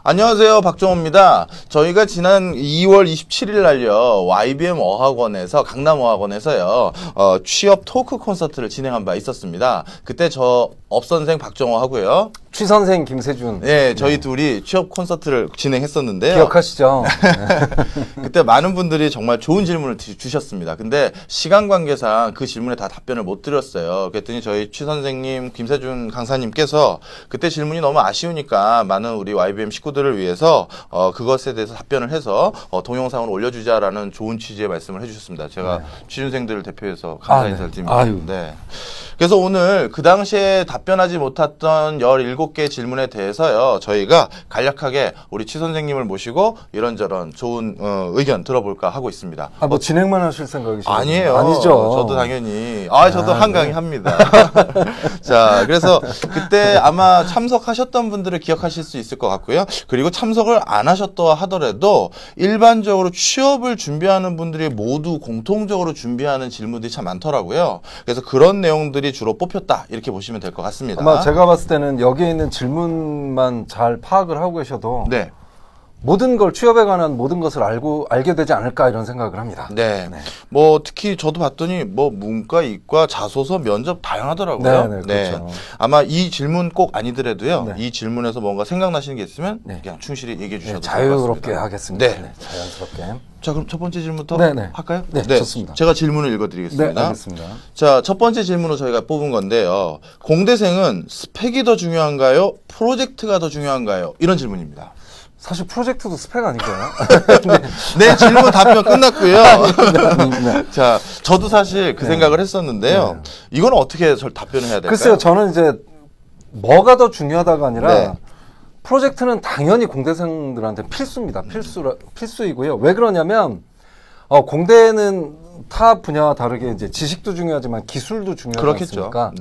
안녕하세요. 박정호입니다. 저희가 지난 2월 27일 날요, YBM 어학원에서, 강남 어학원에서요, 취업 토크 콘서트를 진행한 바 있었습니다. 그때 저 업선생 박정호 하고요. 취선생 김세준. 네, 저희 둘이 취업 콘서트를 진행했었는데요. 기억하시죠? 그때 많은 분들이 정말 좋은 질문을 주셨습니다. 근데 시간 관계상 그 질문에 다 답변을 못 드렸어요. 그랬더니 저희 취선생님 김세준 강사님께서 그때 질문이 너무 아쉬우니까 많은 우리 YBM 식구들을 위해서 그것에 대해서 답변을 해서 동영상을 올려주자라는 좋은 취지의 말씀을 해주셨습니다. 제가 취준생들을 대표해서 감사 인사를 드립니다. 네. 그래서 오늘 그 당시에 답변하지 못했던 17개 질문에 대해서요, 저희가 간략하게 우리 취 선생님을 모시고 이런저런 좋은 의견 들어볼까 하고 있습니다. 뭐 진행만 하실 생각이시죠? 아니에요. 아니죠. 저도 당연히 저도 한강이 합니다. 자, 그래서 그때 아마 참석하셨던 분들을 기억하실 수 있을 것 같고요. 그리고 참석을 안 하셨다 하더라도 일반적으로 취업을 준비하는 분들이 모두 공통적으로 준비하는 질문들이 참 많더라고요. 그래서 그런 내용들이 주로 뽑혔다, 이렇게 보시면 될 것 같습니다. 아마 제가 봤을 때는 여기에 있는 질문만 잘 파악을 하고 계셔도 네. 모든 걸, 취업에 관한 모든 것을 알게 되지 않을까, 이런 생각을 합니다. 네. 뭐 특히 저도 봤더니 뭐 문과, 이과, 자소서, 면접 다양하더라고요. 그렇죠. 아마 이 질문 꼭 아니더라도요, 이 질문에서 뭔가 생각나시는 게 있으면 그냥 충실히 얘기해 주셔도 될 것 같습니다. 자유롭게 하겠습니다. 자연스럽게. 자, 그럼 첫 번째 질문부터 할까요? 네, 좋습니다. 제가 질문을 읽어드리겠습니다. 네, 알겠습니다. 자, 첫 번째 질문으로 저희가 뽑은 건데요. 공대생은 스펙이 더 중요한가요? 프로젝트가 더 중요한가요? 이런 질문입니다. 사실 프로젝트도 스펙 아닌가요? 네, 질문 답변 끝났고요. 자, 저도 사실 그 생각을 했었는데요. 이거는 어떻게 답변을 해야 될까요? 글쎄요, 저는 이제 뭐가 더 중요하다가 아니라 프로젝트는 당연히 공대생들한테 필수입니다. 필수이고요. 왜 그러냐면 공대는 타 분야와 다르게 이제 지식도 중요하지만 기술도 중요하지 않습니까?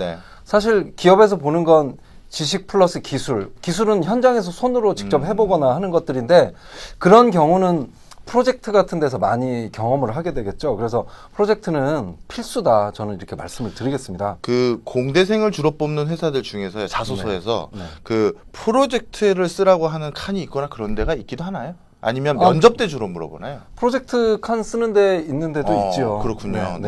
사실 기업에서 보는 건 지식 플러스 기술은 현장에서 손으로 직접 해보거나 하는 것들인데, 그런 경우는 프로젝트 같은 데서 많이 경험을 하게 되겠죠. 그래서 프로젝트는 필수다, 저는 이렇게 말씀을 드리겠습니다. 그 공대생을 주로 뽑는 회사들 중에서 자소서에서 그 프로젝트를 쓰라고 하는 칸이 있거나 그런 데가 있기도 하나요? 아니면 면접 때 주로 물어보나요? 프로젝트 칸 쓰는 데 있는 데도 있죠. 그렇군요.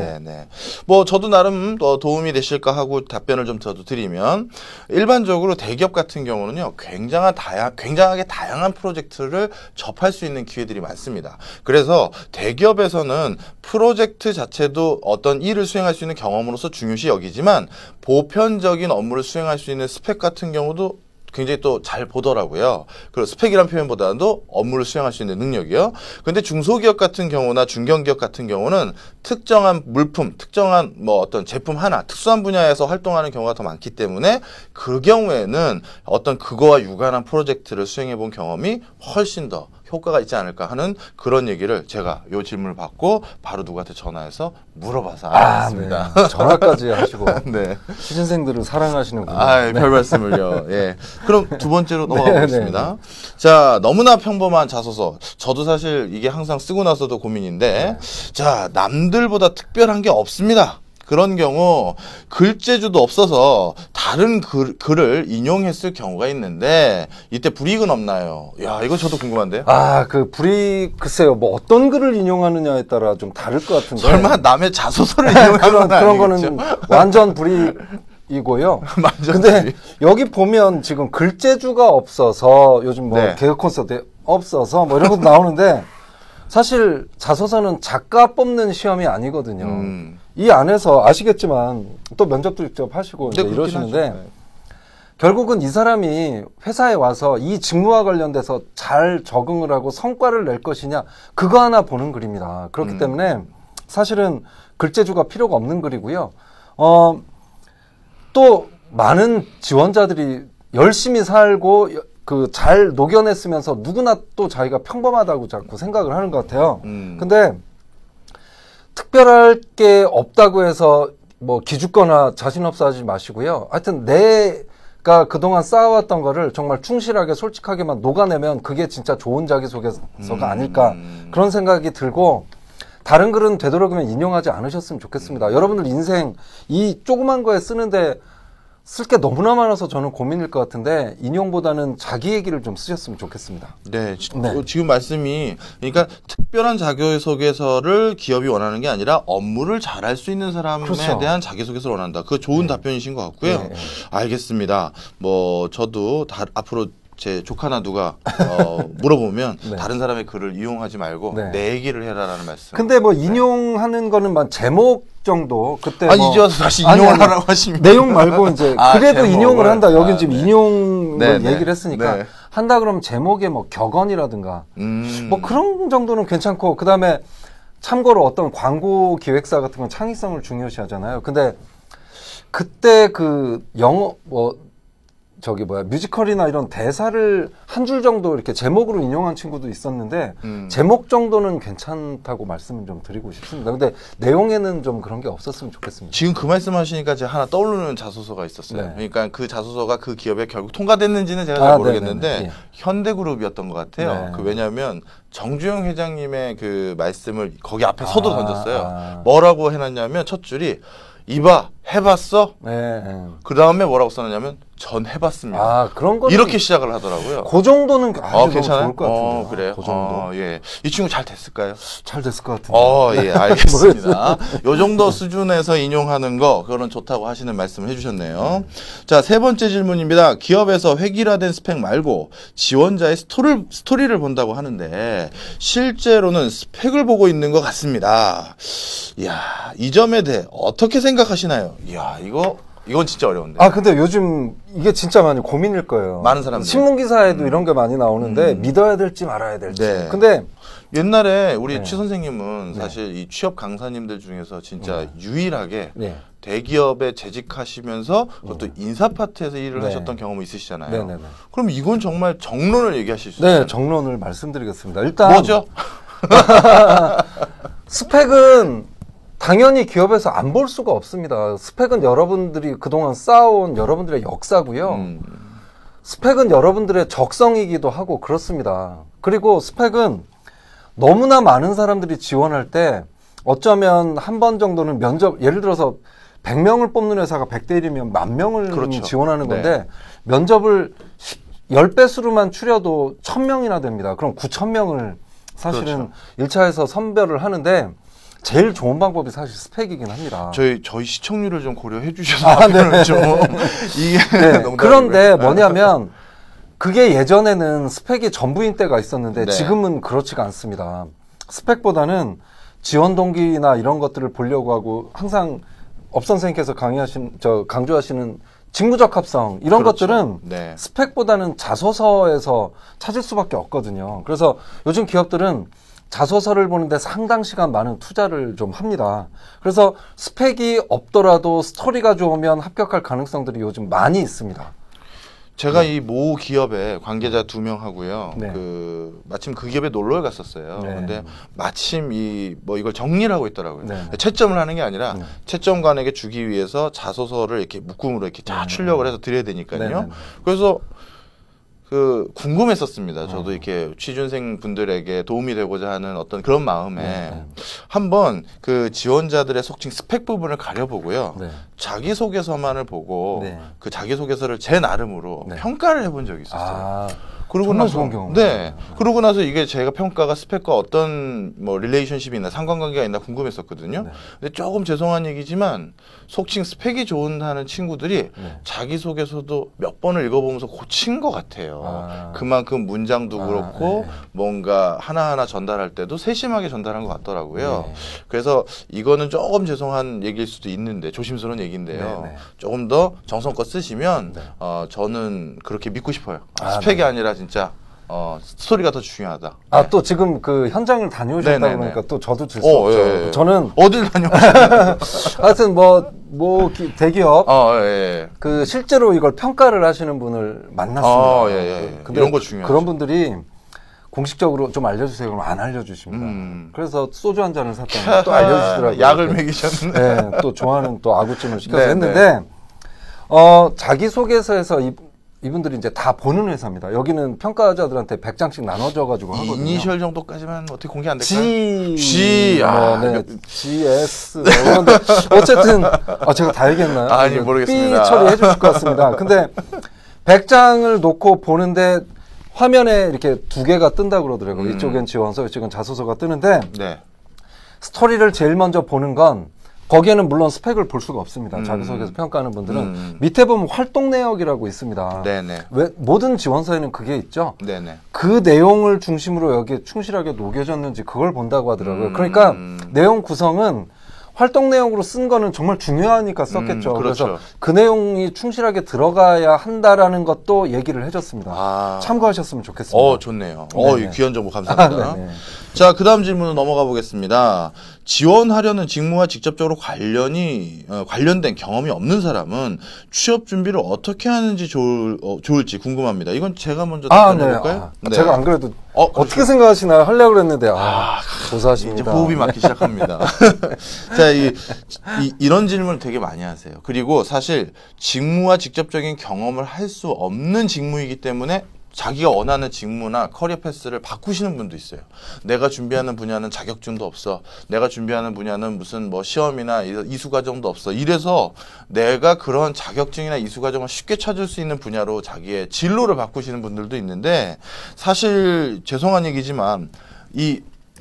뭐 저도 나름 도움이 되실까 하고 답변을 좀 저도 드리면, 일반적으로 대기업 같은 경우는요, 굉장하게 다양한 프로젝트를 접할 수 있는 기회들이 많습니다. 그래서 대기업에서는 프로젝트 자체도 어떤 일을 수행할 수 있는 경험으로서 중요시 여기지만, 보편적인 업무를 수행할 수 있는 스펙 같은 경우도 굉장히 또 잘 보더라고요. 그리고 스펙이란 표현보다도 업무를 수행할 수 있는 능력이요. 근데 중소기업 같은 경우나 중견기업 같은 경우는 특정한 물품, 특정한 뭐 어떤 제품 하나, 특수한 분야에서 활동하는 경우가 더 많기 때문에, 그 경우에는 어떤 그거와 유관한 프로젝트를 수행해 본 경험이 훨씬 더 효과가 있지 않을까 하는 그런 얘기를 제가 요 질문을 받고 바로 누구한테 전화해서 물어봐서 알았습니다. 전화까지 하시고 취준생들을 사랑하시는군요. 별 말씀을요. 그럼 두 번째로 넘어가보겠습니다. 자, 너무나 평범한 자소서. 저도 사실 이게 항상 쓰고 나서도 고민인데, 자, 남들보다 특별한 게 없습니다. 그런 경우 글재주도 없어서 다른 글을 인용했을 경우가 있는데, 이때 불이익은 없나요? 야, 이거 저도 궁금한데요. 그 불이익, 글쎄요, 뭐 어떤 글을 인용하느냐에 따라 좀 다를 것 같은데. 설마 남의 자소서를 인용하는 그런 거는 완전 불이익이고요. 근데 여기 보면 지금 글재주가 없어서, 요즘 뭐 개그 콘서트 없어서 뭐 이런 것도 나오는데, 사실 자소서는 작가 뽑는 시험이 아니거든요. 이 안에서 아시겠지만 또 면접도 직접 하시고 이제 이러시는데, 결국은 이 사람이 회사에 와서 이 직무와 관련돼서 잘 적응을 하고 성과를 낼 것이냐, 그거 하나 보는 글입니다. 그렇기 때문에 사실은 글재주가 필요가 없는 글이고요. 또 많은 지원자들이 열심히 살고 잘 녹여냈으면서 누구나 또 자기가 평범하다고 자꾸 생각을 하는 것 같아요. 근데 특별할 게 없다고 해서 뭐 기죽거나 자신 없어 하지 마시고요. 하여튼 내가 그동안 쌓아왔던 거를 정말 충실하게 솔직하게만 녹아내면 그게 진짜 좋은 자기소개서가 아닐까, 그런 생각이 들고, 다른 글은 되도록이면 인용하지 않으셨으면 좋겠습니다. 여러분들 인생 이 조그만 거에 쓰는데 쓸 게 너무나 많아서 저는 고민일 것 같은데 인용보다는 자기 얘기를 좀 쓰셨으면 좋겠습니다. 네, 지금 말씀이 그러니까 특별한 자기소개서를 기업이 원하는 게 아니라 업무를 잘할 수 있는 사람에 그렇죠. 대한 자기소개서를 원한다. 그 좋은 답변이신 것 같고요. 네. 알겠습니다. 뭐 저도 앞으로 제 조카나 누가 물어보면 네. 다른 사람의 글을 이용하지 말고 네. 내 얘기를 해라라는 말씀. 근데 뭐 인용하는 거는 만 제목 정도 그때 아니 뭐 이제 와서 다시 인용을 하라고 하시면 내용 말고 이제 그래도 제목을. 인용을 한다. 여긴 지금 네. 인용을 네, 네. 얘기를 했으니까 네. 한다 그러면 제목에 뭐 격언이라든가 뭐 그런 정도는 괜찮고 그다음에 참고로 어떤 광고 기획사 같은 건 창의성을 중요시 하잖아요. 근데 그때 그 영어 뮤지컬이나 이런 대사를 한 줄 정도 이렇게 제목으로 인용한 친구도 있었는데 제목 정도는 괜찮다고 말씀을 좀 드리고 싶습니다. 근데 내용에는 좀 그런 게 없었으면 좋겠습니다. 지금 그 말씀하시니까 제가 하나 떠오르는 자소서가 있었어요. 네. 그러니까 그 자소서가 그 기업에 결국 통과됐는지는 제가 잘 모르겠는데 네네네. 예. 현대그룹이었던 것 같아요. 네. 왜냐하면 정주영 회장님의 그 말씀을 거기 앞에 서도 던졌어요. 아. 뭐라고 해놨냐면 첫 줄이 이봐 해봤어? 네. 그 다음에 뭐라고 써놨냐면 전 해봤습니다. 아 그런 거 이렇게 시작을 하더라고요. 그 정도는 아주 괜찮아요? 좋을 것 같은데. 그래요? 그 정도 예. 이 친구 잘 됐을까요? 잘 됐을 것 같은데. 예, 알겠습니다. 요 정도 수준에서 인용하는 거, 그거는 좋다고 하시는 말씀을 해주셨네요. 자, 세 번째 질문입니다. 기업에서 획일화된 스펙 말고 지원자의 스토리를 본다고 하는데, 실제로는 스펙을 보고 있는 것 같습니다. 이야, 이 점에 대해 어떻게 생각하시나요? 이야, 이건 진짜 어려운데. 아 근데 요즘 이게 진짜 많이 고민일 거예요. 많은 사람들. 신문 기사에도 이런 게 많이 나오는데 믿어야 될지 말아야 될지. 네. 근데 옛날에 우리 네. 최 선생님은 사실 이 취업 강사님들 중에서 진짜 유일하게 네. 대기업에 재직하시면서 또 인사 파트에서 일을 네. 하셨던 경험이 있으시잖아요. 네네네. 그럼 이건 정말 정론을 얘기하실 수 네, 있어요. 정론을 말씀드리겠습니다. 일단 뭐죠? 스펙은 당연히 기업에서 안 볼 수가 없습니다. 스펙은 여러분들이 그동안 쌓아온 여러분들의 역사고요. 스펙은 여러분들의 적성이기도 하고 그렇습니다. 그리고 스펙은 너무나 많은 사람들이 지원할 때 어쩌면 한 번 정도는 면접, 예를 들어서 100명을 뽑는 회사가 100대 1이면 10,000명을 그렇죠. 지원하는 건데 네. 면접을 10배수로만 추려도 1,000명이나 됩니다. 그럼 9,000명을 사실은 그렇죠. 1차에서 선별을 하는데 제일 좋은 방법이 사실 스펙이긴 합니다. 저희 시청률을 좀 고려해 주셔서 네. 좀 이게 네. 농담이고요. 그런데 뭐냐면 그게 예전에는 스펙이 전부인 때가 있었는데 네. 지금은 그렇지가 않습니다. 스펙보다는 지원 동기나 이런 것들을 보려고 하고 항상 업 선생님께서 강조하시는 직무적 합성 이런 그렇죠. 것들은 네. 스펙보다는 자소서에서 찾을 수밖에 없거든요. 그래서 요즘 기업들은 자소서를 보는데 상당 시간 많은 투자를 좀 합니다. 그래서 스펙이 없더라도 스토리가 좋으면 합격할 가능성들이 요즘 많이 있습니다. 제가 이 모 기업에 관계자 2명 하고요. 네. 마침 그 기업에 놀러 갔었어요. 네. 근데 마침 이걸 정리를 하고 있더라고요. 네. 채점을 하는 게 아니라 네. 채점관에게 주기 위해서 자소서를 이렇게 묶음으로 이렇게 다 출력을 해서 드려야 되니까요. 네, 네, 네. 그래서 궁금했었습니다. 저도 이렇게 취준생 분들에게 도움이 되고자 하는 어떤 그런 마음에 네. 한번 그 지원자들의 속칭 스펙 부분을 가려보고요. 네. 자기소개서만을 보고 네. 그 자기소개서를 제 나름으로 네. 평가를 해본 적이 있었어요. 아, 그러고 정말 나서 좋은 경험. 네. 그러고 나서 이게 제가 평가가 스펙과 어떤 뭐 릴레이션십이 있나 상관관계가 있나 궁금했었거든요. 네. 근데 조금 죄송한 얘기지만 속칭 스펙이 좋다는 친구들이 네. 자기소개서도 몇 번을 읽어보면서 고친 것 같아요. 아. 그만큼 문장도 그렇고 네. 뭔가 하나하나 전달할 때도 세심하게 전달한 것 같더라고요. 네. 그래서 이거는 조금 죄송한 얘기일 수도 있는데 조심스러운 얘기인데요. 네, 네. 조금 더 정성껏 쓰시면 네. 저는 그렇게 믿고 싶어요. 아, 스펙이 네. 아니라 진짜 스토리가 더 중요하다. 아, 네. 또 지금 그 현장을 다녀오셨다고 네네네. 그러니까 또 저도 들 수 없죠. 예, 예. 저는 어딜 다녀오셨나요? 하여튼 대기업 예. 그 실제로 이걸 평가를 하시는 분을 만났습니다. 예. 근데 이런 거 중요하죠. 그런 분들이 공식적으로 좀 알려주세요. 그러면 안 알려주십니다. 그래서 소주 한 잔을 샀더니 또 알려주시더라고요. 약을 먹이셨네. 네, 또 좋아하는 또 아구찜을 시켜서 네, 했는데 자기소개서에서 이분들이 이제 다 보는 회사입니다. 여기는 평가자들한테 100장씩 나눠져가지고 하거든요. 이니셜 정도까지만 어떻게 공개 안 될까요? G, 네, GS, 그런데 어쨌든 제가 다 얘기했나요? 아니 모르겠습니다. B 처리해 주실 것 같습니다. 근데 100장을 놓고 보는데 화면에 이렇게 두 개가 뜬다 그러더라고요. 이쪽엔 지원서, 이쪽은 자소서가 뜨는데 네. 스토리를 제일 먼저 보는 건 거기에는 물론 스펙을 볼 수가 없습니다. 자기소개서 평가하는 분들은 밑에 보면 활동 내역이라고 있습니다. 네네. 왜 모든 지원서에는 그게 있죠. 네네. 그 내용을 중심으로 여기에 충실하게 녹여졌는지 그걸 본다고 하더라고요. 그러니까 내용 구성은 활동 내용으로 쓴 거는 정말 중요하니까 썼겠죠. 그렇죠. 그래서 그 내용이 충실하게 들어가야 한다라는 것도 얘기를 해줬습니다. 참고하셨으면 좋겠습니다. 좋네요. 네네. 이 귀한 정보 감사합니다. 네네. 자, 그 다음 질문으로 넘어가 보겠습니다. 지원하려는 직무와 직접적으로 관련된 경험이 없는 사람은 취업 준비를 어떻게 하는지 좋을지 궁금합니다. 이건 제가 먼저 답변해볼까요? 네. 제가 안 그래도 어떻게 생각하시나 하려고 그랬는데 조사하십니다. 이제 호흡이 막기 시작합니다. 자, 이런 질문을 되게 많이 하세요. 그리고 사실 직무와 직접적인 경험을 할 수 없는 직무이기 때문에 자기가 원하는 직무나 커리어 패스를 바꾸시는 분도 있어요. 내가 준비하는 분야는 자격증도 없어. 내가 준비하는 분야는 무슨 뭐 시험이나 이수 과정도 없어. 이래서 내가 그런 자격증이나 이수 과정을 쉽게 찾을 수 있는 분야로 자기의 진로를 바꾸시는 분들도 있는데 사실 죄송한 얘기지만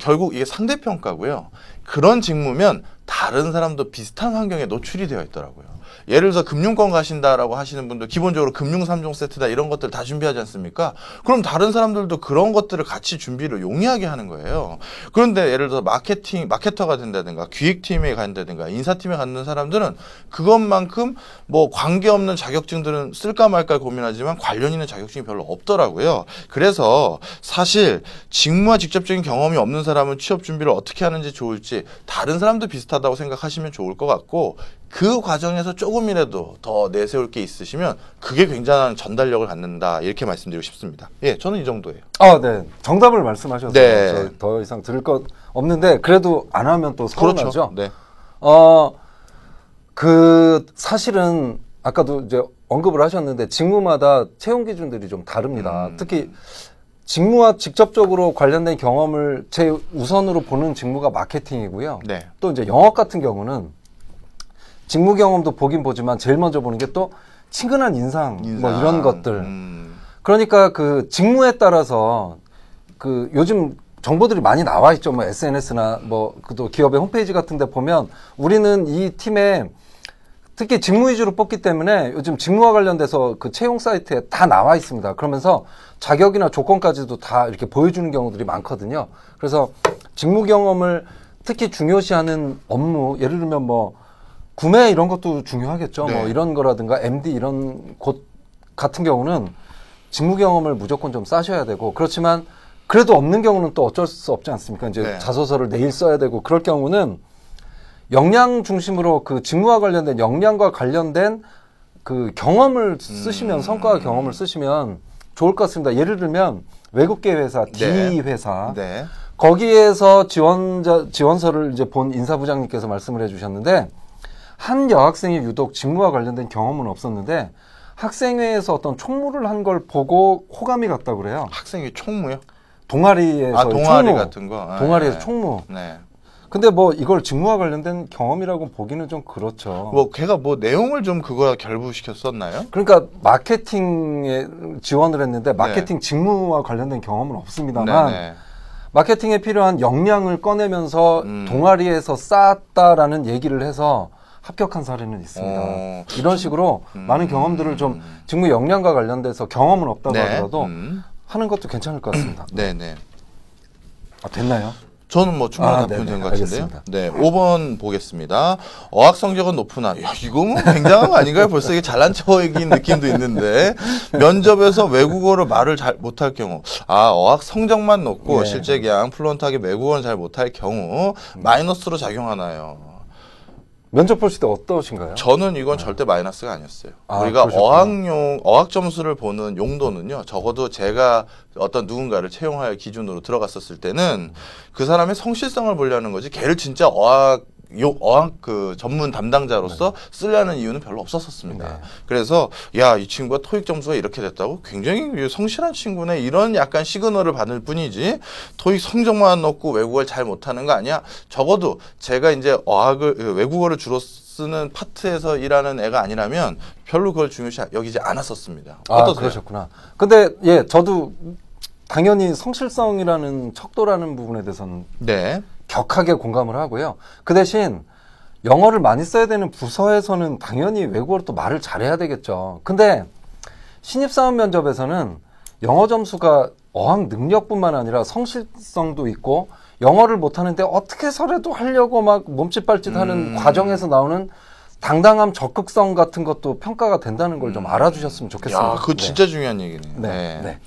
결국 이게 상대평가고요. 그런 직무면 다른 사람도 비슷한 환경에 노출이 되어 있더라고요. 예를 들어서 금융권 가신다라고 하시는 분들 기본적으로 금융 3종 세트다 이런 것들 다 준비하지 않습니까? 그럼 다른 사람들도 그런 것들을 같이 준비를 용이하게 하는 거예요. 그런데 예를 들어서 마케터가 된다든가 기획팀에 간다든가 인사팀에 갖는 사람들은 그것만큼 뭐 관계없는 자격증들은 쓸까 말까 고민하지만 관련 있는 자격증이 별로 없더라고요. 그래서 사실 직무와 직접적인 경험이 없는 사람은 취업 준비를 어떻게 하는지 좋을지 다른 사람도 비슷하다고 생각하시면 좋을 것 같고 그 과정에서 조금이라도 더 내세울 게 있으시면 그게 굉장한 전달력을 갖는다 이렇게 말씀드리고 싶습니다. 예, 저는 이 정도예요. 네. 정답을 말씀하셔서 네. 더 이상 들을 것 없는데 그래도 안 하면 또 서운하죠. 그렇죠. 네. 사실은 아까도 이제 언급을 하셨는데 직무마다 채용 기준들이 좀 다릅니다. 특히 직무와 직접적으로 관련된 경험을 제 우선으로 보는 직무가 마케팅이고요. 네. 또 이제 영업 같은 경우는 직무 경험도 보긴 보지만 제일 먼저 보는 게 또 친근한 인상. 뭐 이런 것들. 그러니까 그 직무에 따라서 그 요즘 정보들이 많이 나와 있죠. 뭐 SNS나 뭐 또 기업의 홈페이지 같은 데 보면 우리는 이 팀에 특히 직무 위주로 뽑기 때문에 요즘 직무와 관련돼서 그 채용 사이트에 다 나와 있습니다. 그러면서 자격이나 조건까지도 다 이렇게 보여주는 경우들이 많거든요. 그래서 직무 경험을 특히 중요시하는 업무, 예를 들면 뭐 구매 이런 것도 중요하겠죠. 네. 뭐 이런 거라든가 MD 이런 곳 같은 경우는 직무 경험을 무조건 좀 쌓으셔야 되고 그렇지만 그래도 없는 경우는 또 어쩔 수 없지 않습니까? 이제 네. 자소서를 내일 써야 되고 그럴 경우는 역량 중심으로 그 직무와 관련된 역량과 관련된 그 경험을 쓰시면 성과와 경험을 쓰시면 좋을 것 같습니다. 예를 들면 외국계 회사, D 회사 네. 거기에서 지원서를 이제 본 인사부장님께서 말씀을 해주셨는데 한 여학생이 유독 직무와 관련된 경험은 없었는데 학생회에서 어떤 총무를 한 걸 보고 호감이 갔다고 그래요. 학생이 총무요? 동아리에서 동아리 총무. 같은 거. 동아리에서 총무. 네. 근데 뭐 이걸 직무와 관련된 경험이라고 보기는 좀 그렇죠. 뭐 걔가 뭐 내용을 좀 그거 결부시켰었나요? 그러니까 마케팅에 지원을 했는데 마케팅 직무와 관련된 경험은 없습니다만 네네. 마케팅에 필요한 역량을 꺼내면서 동아리에서 쌓았다라는 얘기를 해서 합격한 사례는 있습니다. 이런 식으로 많은 경험들을 좀 직무 역량과 관련돼서 경험은 없다고 하더라도 하는 것도 괜찮을 것 같습니다. 네네. 됐나요? 저는 뭐 충분히 답변된 것 같은데요. 알겠습니다. 네, 5번 보겠습니다. 어학 성적은 높으나, 야, 이거 뭐 굉장한 거 아닌가요? 벌써 이게 잘난 척인 느낌도 있는데, 면접에서 외국어로 말을 잘 못할 경우, 어학 성적만 높고, 실제 그냥 플루언트하게 외국어는 잘 못할 경우, 마이너스로 작용하나요? 면접 보실 때 어떠신가요? 저는 이건 절대 마이너스가 아니었어요. 우리가 그러셨구나. 어학 점수를 보는 용도는요, 적어도 제가 어떤 누군가를 채용할 기준으로 들어갔었을 때는 그 사람의 성실성을 보려는 거지, 걔를 진짜 어학 어학 그 전문 담당자로서 쓰려는 이유는 별로 없었습니다. 네. 그래서 야, 이 친구가 토익 점수가 이렇게 됐다고 굉장히 성실한 친구네 이런 약간 시그널을 받을 뿐이지 토익 성적만 넣고 외국어를 잘 못하는 거 아니야? 적어도 제가 이제 외국어를 주로 쓰는 파트에서 일하는 애가 아니라면 별로 그걸 중요시 여기지 않았었습니다. 어떠세요? 그러셨구나. 근데 예, 저도 당연히 성실성이라는 척도라는 부분에 대해서는 네. 격하게 공감을 하고요. 그 대신 영어를 많이 써야 되는 부서에서는 당연히 외국어로 또 말을 잘해야 되겠죠. 근데 신입사원 면접에서는 영어 점수가 어학 능력뿐만 아니라 성실성도 있고 영어를 못하는데 어떻게 해서라도 하려고 막 몸짓발짓하는 과정에서 나오는 당당함, 적극성 같은 것도 평가가 된다는 걸 좀 알아주셨으면 좋겠습니다. 야, 그거 진짜 중요한 얘기네요. 네. 네.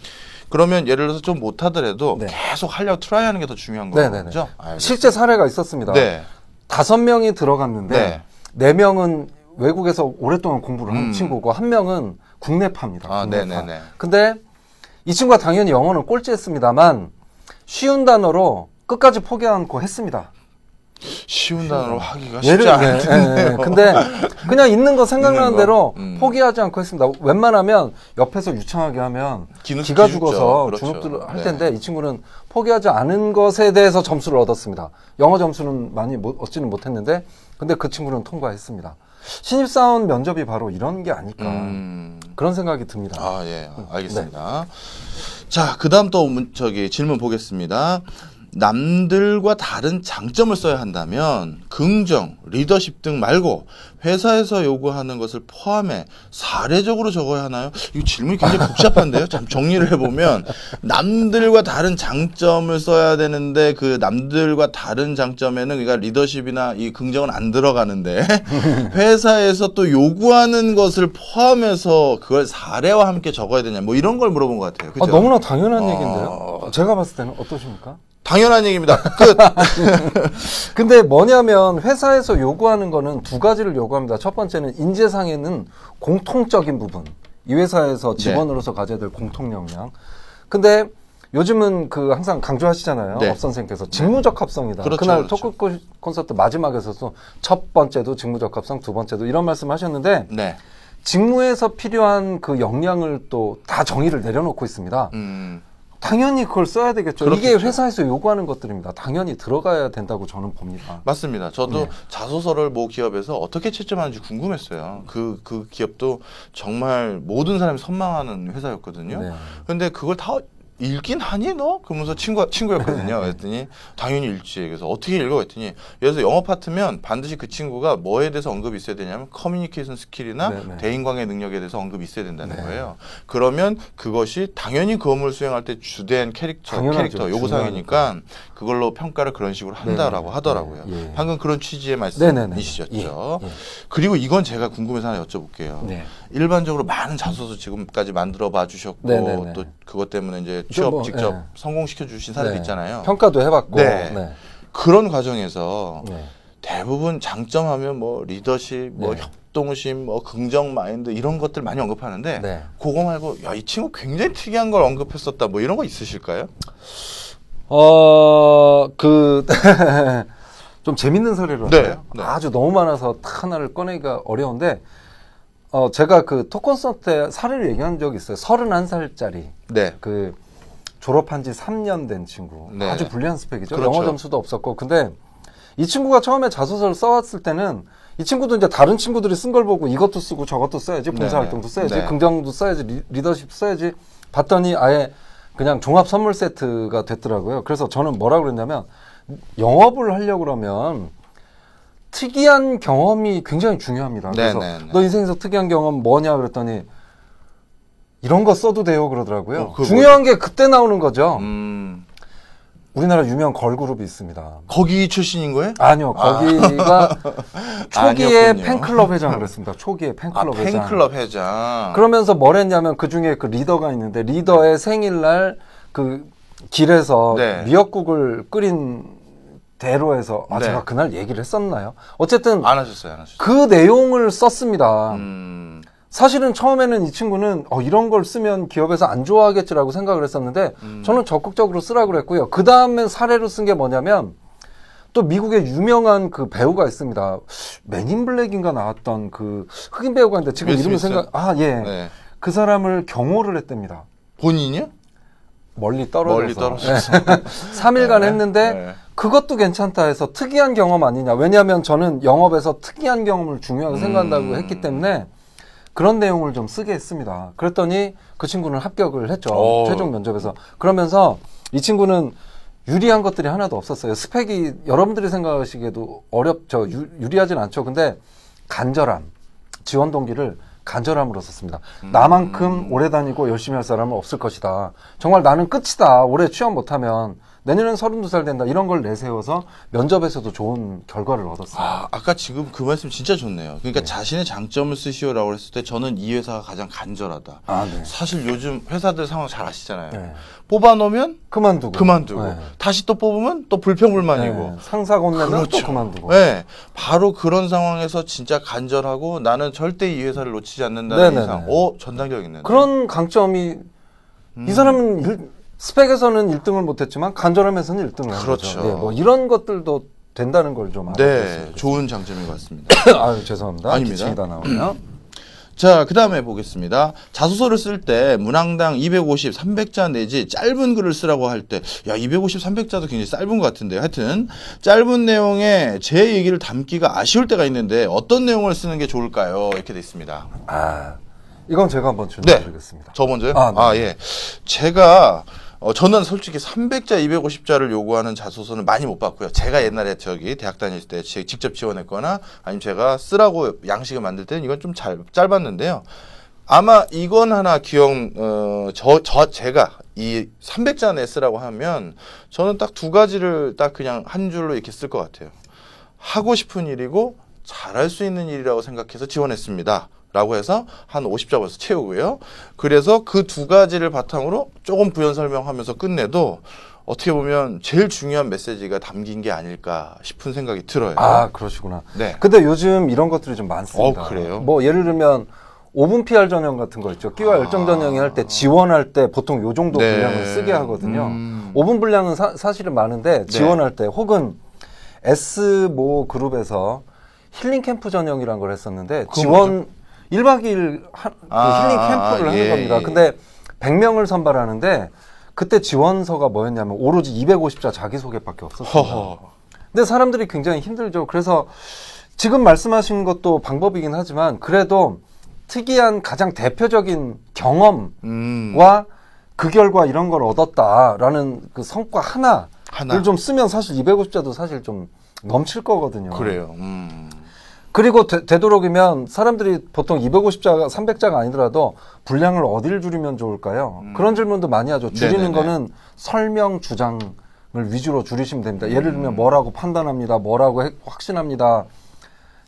그러면 예를 들어서 좀 못하더라도 네. 계속 하려고 트라이하는 게 더 중요한 네네네. 거죠? 실제 사례가 있었습니다. 네. 5명이 들어갔는데 네. 4명은 외국에서 오랫동안 공부를 한 친구고 1명은 국내파입니다. 아, 국내파. 네네네. 근데 이 친구가 당연히 영어는 꼴찌했습니다만 쉬운 단어로 끝까지 포기 않고 했습니다. 쉬운 단어로 하기가 쉽지 않은데. 네. 근데 그냥 있는 거 생각나는 대로 포기하지 않고 했습니다. 웬만하면 옆에서 유창하게 하면 기가 죽어서 그렇죠. 주눅들 할 네. 텐데 이 친구는 포기하지 않은 것에 대해서 점수를 얻었습니다. 영어 점수는 많이 얻지는 못했는데 근데 그 친구는 통과했습니다. 신입사원 면접이 바로 이런 게 아닐까 그런 생각이 듭니다. 아, 예, 알겠습니다. 자, 그 다음 또 질문 보겠습니다. 남들과 다른 장점을 써야 한다면 긍정, 리더십 등 말고 회사에서 요구하는 것을 포함해 사례적으로 적어야 하나요? 이 질문이 굉장히 복잡한데요. 참 정리를 해보면 남들과 다른 장점을 써야 되는데 그 남들과 다른 장점에는 그러니까 리더십이나 이 긍정은 안 들어가는데 회사에서 또 요구하는 것을 포함해서 그걸 사례와 함께 적어야 되냐 뭐 이런 걸 물어본 것 같아요. 그죠? 너무나 당연한 얘기인데요. 제가 봤을 때는 어떠십니까? 당연한 얘기입니다. 끝. 근데 뭐냐면 회사에서 요구하는 거는 두 가지를 요구합니다. 첫 번째는 인재상에는 공통적인 부분. 이 회사에서 직원으로서 가져야 될 공통 역량. 근데 요즘은 그 항상 강조하시잖아요. 네. 업 선생님께서 직무적 합성이다. 그렇죠, 그날 그렇죠. 토크 콘서트 마지막에서도 첫 번째도 직무적 합성, 두 번째도 이런 말씀 하셨는데 네. 직무에서 필요한 그 역량을 또 다 정의를 내려놓고 있습니다. 당연히 그걸 써야 되겠죠. 그렇겠죠. 이게 회사에서 요구하는 것들입니다. 당연히 들어가야 된다고 저는 봅니다. 맞습니다. 저도 자소서를 모 기업에서 어떻게 채점하는지 궁금했어요. 그 기업도 정말 모든 사람이 선망하는 회사였거든요. 네. 근데 그걸 다 읽긴 하니 너? 그러면서 친구였거든요. 그랬더니 당연히 읽지. 그래서 어떻게 읽어? 그랬더니 예를 들어서 영어 파트면 반드시 그 친구가 뭐에 대해서 언급이 있어야 되냐면 커뮤니케이션 스킬이나 대인관계 능력에 대해서 언급이 있어야 된다는 거예요. 그러면 그것이 당연히 그 업무를 수행할 때 주된 캐릭터 요구사항이니까 그걸로 평가를 그런 식으로 한다라고 하더라고요. 방금 그런 취지의 말씀이시셨죠. 그리고 이건 제가 궁금해서 하나 여쭤볼게요. 일반적으로 많은 자소서 지금까지 만들어 봐 주셨고 또 그것 때문에 이제 취업 직접 성공시켜 주신 사례도 있잖아요. 평가도 해봤고. 그런 과정에서 대부분 장점하면 뭐 리더십, 뭐 협동심, 뭐 긍정 마인드 이런 것들 많이 언급하는데 그거 말고 야, 이 친구 굉장히 특이한 걸 언급했었다 뭐 이런 거 있으실까요? 좀 재밌는 사례로 할까요? 아주 너무 많아서 하나를 꺼내기가 어려운데 제가 그 토크콘서트 때 사례를 얘기한 적이 있어요. 31살짜리 그 졸업한 지 3년 된 친구. 아주 불리한 스펙이죠. 그렇죠. 영어 점수도 없었고. 근데 이 친구가 처음에 자소서를 써왔을 때는 이 친구도 이제 다른 친구들이 쓴 걸 보고 이것도 쓰고 저것도 써야지. 봉사활동도 써야지. 긍정도 써야지. 리더십 써야지. 봤더니 아예 그냥 종합 선물 세트가 됐더라고요. 그래서 저는 뭐라고 그랬냐면 영업을 하려고 그러면 특이한 경험이 굉장히 중요합니다. 그래서 너 인생에서 특이한 경험 뭐냐 그랬더니 이런 거 써도 돼요 그러더라고요. 중요한 게 그때 나오는 거죠. 우리나라 유명 걸그룹이 있습니다. 거기 출신인 거예요? 아니요. 거기가 초기에 팬클럽 회장을 했습니다. 초기에 팬클럽 회장. 팬클럽 회장. 그러면서 뭘 했냐면 그중에 그 리더가 있는데 리더의 생일날 그 길에서 미역국을 끓인 대로해서 제가 그날 얘기를 했었나요? 어쨌든 안 하셨어요. 그 내용을 썼습니다. 사실은 처음에는 이 친구는 이런 걸 쓰면 기업에서 안 좋아하겠지라고 생각을 했었는데 저는 적극적으로 쓰라고 그랬고요. 그 다음에 사례로 쓴 게 뭐냐면 또 미국에 유명한 그 배우가 있습니다. 맨인 블랙인가 나왔던 그 흑인 배우가 있는데 지금 이름이 예. 네. 그 사람을 경호를 했답니다. 본인이요? 멀리 떨어져서. 멀리 떨어져서. 네. 3일간 네. 했는데 네. 그것도 괜찮다 해서 특이한 경험 아니냐. 왜냐하면 저는 영업에서 특이한 경험을 중요하게 생각한다고 했기 때문에 그런 내용을 좀 쓰게 했습니다. 그랬더니 그 친구는 합격을 했죠. 최종 면접에서. 그러면서 이 친구는 유리한 것들이 하나도 없었어요. 스펙이 여러분들이 생각하시기에도 유리하진 않죠. 근데 간절함, 지원 동기를 간절함으로 썼습니다. 나만큼 오래 다니고 열심히 할 사람은 없을 것이다. 정말 나는 끝이다. 올해 취업 못하면 내년엔 32살 된다. 이런 걸 내세워서 면접에서도 좋은 결과를 얻었어요. 아까 지금 그 말씀 진짜 좋네요. 그러니까 자신의 장점을 쓰시오라고 했을 때 저는 이 회사가 가장 간절하다. 네. 사실 요즘 회사들 상황 잘 아시잖아요. 네. 뽑아놓으면 그만두고 네. 다시 또 뽑으면 또 불평불만이고 네. 상사 건네면 그렇죠. 또 그만두고. 네. 바로 그런 상황에서 진짜 간절하고 나는 절대 이 회사를 놓치지 않는다는 이상. 전당력 있는데. 그런 강점이 이 사람은 스펙에서는 1등을 못했지만 간절함에서는 1등을 한 그렇죠. 거죠. 네, 뭐 이런 것들도 된다는 걸 좀 네, 좋은 장점인 것 같습니다. 아유 죄송합니다. 아닙니다. 기침이 다 나오네요. 자, 그 다음에 보겠습니다. 자소서를 쓸 때 문항당 250, 300자 내지 짧은 글을 쓰라고 할 때, 250, 300자도 굉장히 짧은 것 같은데요. 하여튼 짧은 내용에 제 얘기를 담기가 아쉬울 때가 있는데 어떤 내용을 쓰는 게 좋을까요? 이렇게 돼 있습니다. 이건 제가 한번 질문드리겠습니다. 저 먼저요? 네. 예. 제가 저는 솔직히 300자, 250자를 요구하는 자소서는 많이 못 봤고요. 제가 옛날에 대학 다닐 때 직접 지원했거나 아니면 제가 쓰라고 양식을 만들 때는 이건 좀 짧았는데요. 아마 이건 하나 제가 이 300자 내 쓰라고 하면 저는 딱 두 가지를 딱 그냥 한 줄로 이렇게 쓸 것 같아요. 하고 싶은 일이고 잘할 수 있는 일이라고 생각해서 지원했습니다. 라고 해서 한 50자 벌써 채우고요. 그래서 그 두 가지를 바탕으로 조금 부연 설명하면서 끝내도 어떻게 보면 제일 중요한 메시지가 담긴 게 아닐까 싶은 생각이 들어요. 그러시구나. 네. 근데 요즘 이런 것들이 좀 많습니다. 그래요? 뭐 예를 들면 5분 PR 전형 같은 거 있죠. 끼와 열정 전형이 할 때 지원할 때 보통 요 정도 분량을 쓰게 하거든요. 5분 분량은 사실은 많은데 지원할 때 혹은 S모 그룹에서 힐링 캠프 전형이란 걸 했었는데 지원 1박 2일 힐링 캠프를 하는 겁니다. 근데 100명을 선발하는데 그때 지원서가 뭐였냐면 오로지 250자 자기소개밖에 없었어요. 근데 사람들이 굉장히 힘들죠. 그래서 지금 말씀하신 것도 방법이긴 하지만 그래도 특이한 가장 대표적인 경험과 그 결과 이런 걸 얻었다라는 그 성과 하나를 좀 쓰면 사실 250자도 사실 좀 넘칠 거거든요. 그래요. 그리고 되도록이면 사람들이 보통 250자가 300자가 아니더라도 분량을 어디를 줄이면 좋을까요? 그런 질문도 많이 하죠. 줄이는 거는 설명 주장을 위주로 줄이시면 됩니다. 예를 들면 뭐라고 판단합니다. 뭐라고 확신합니다.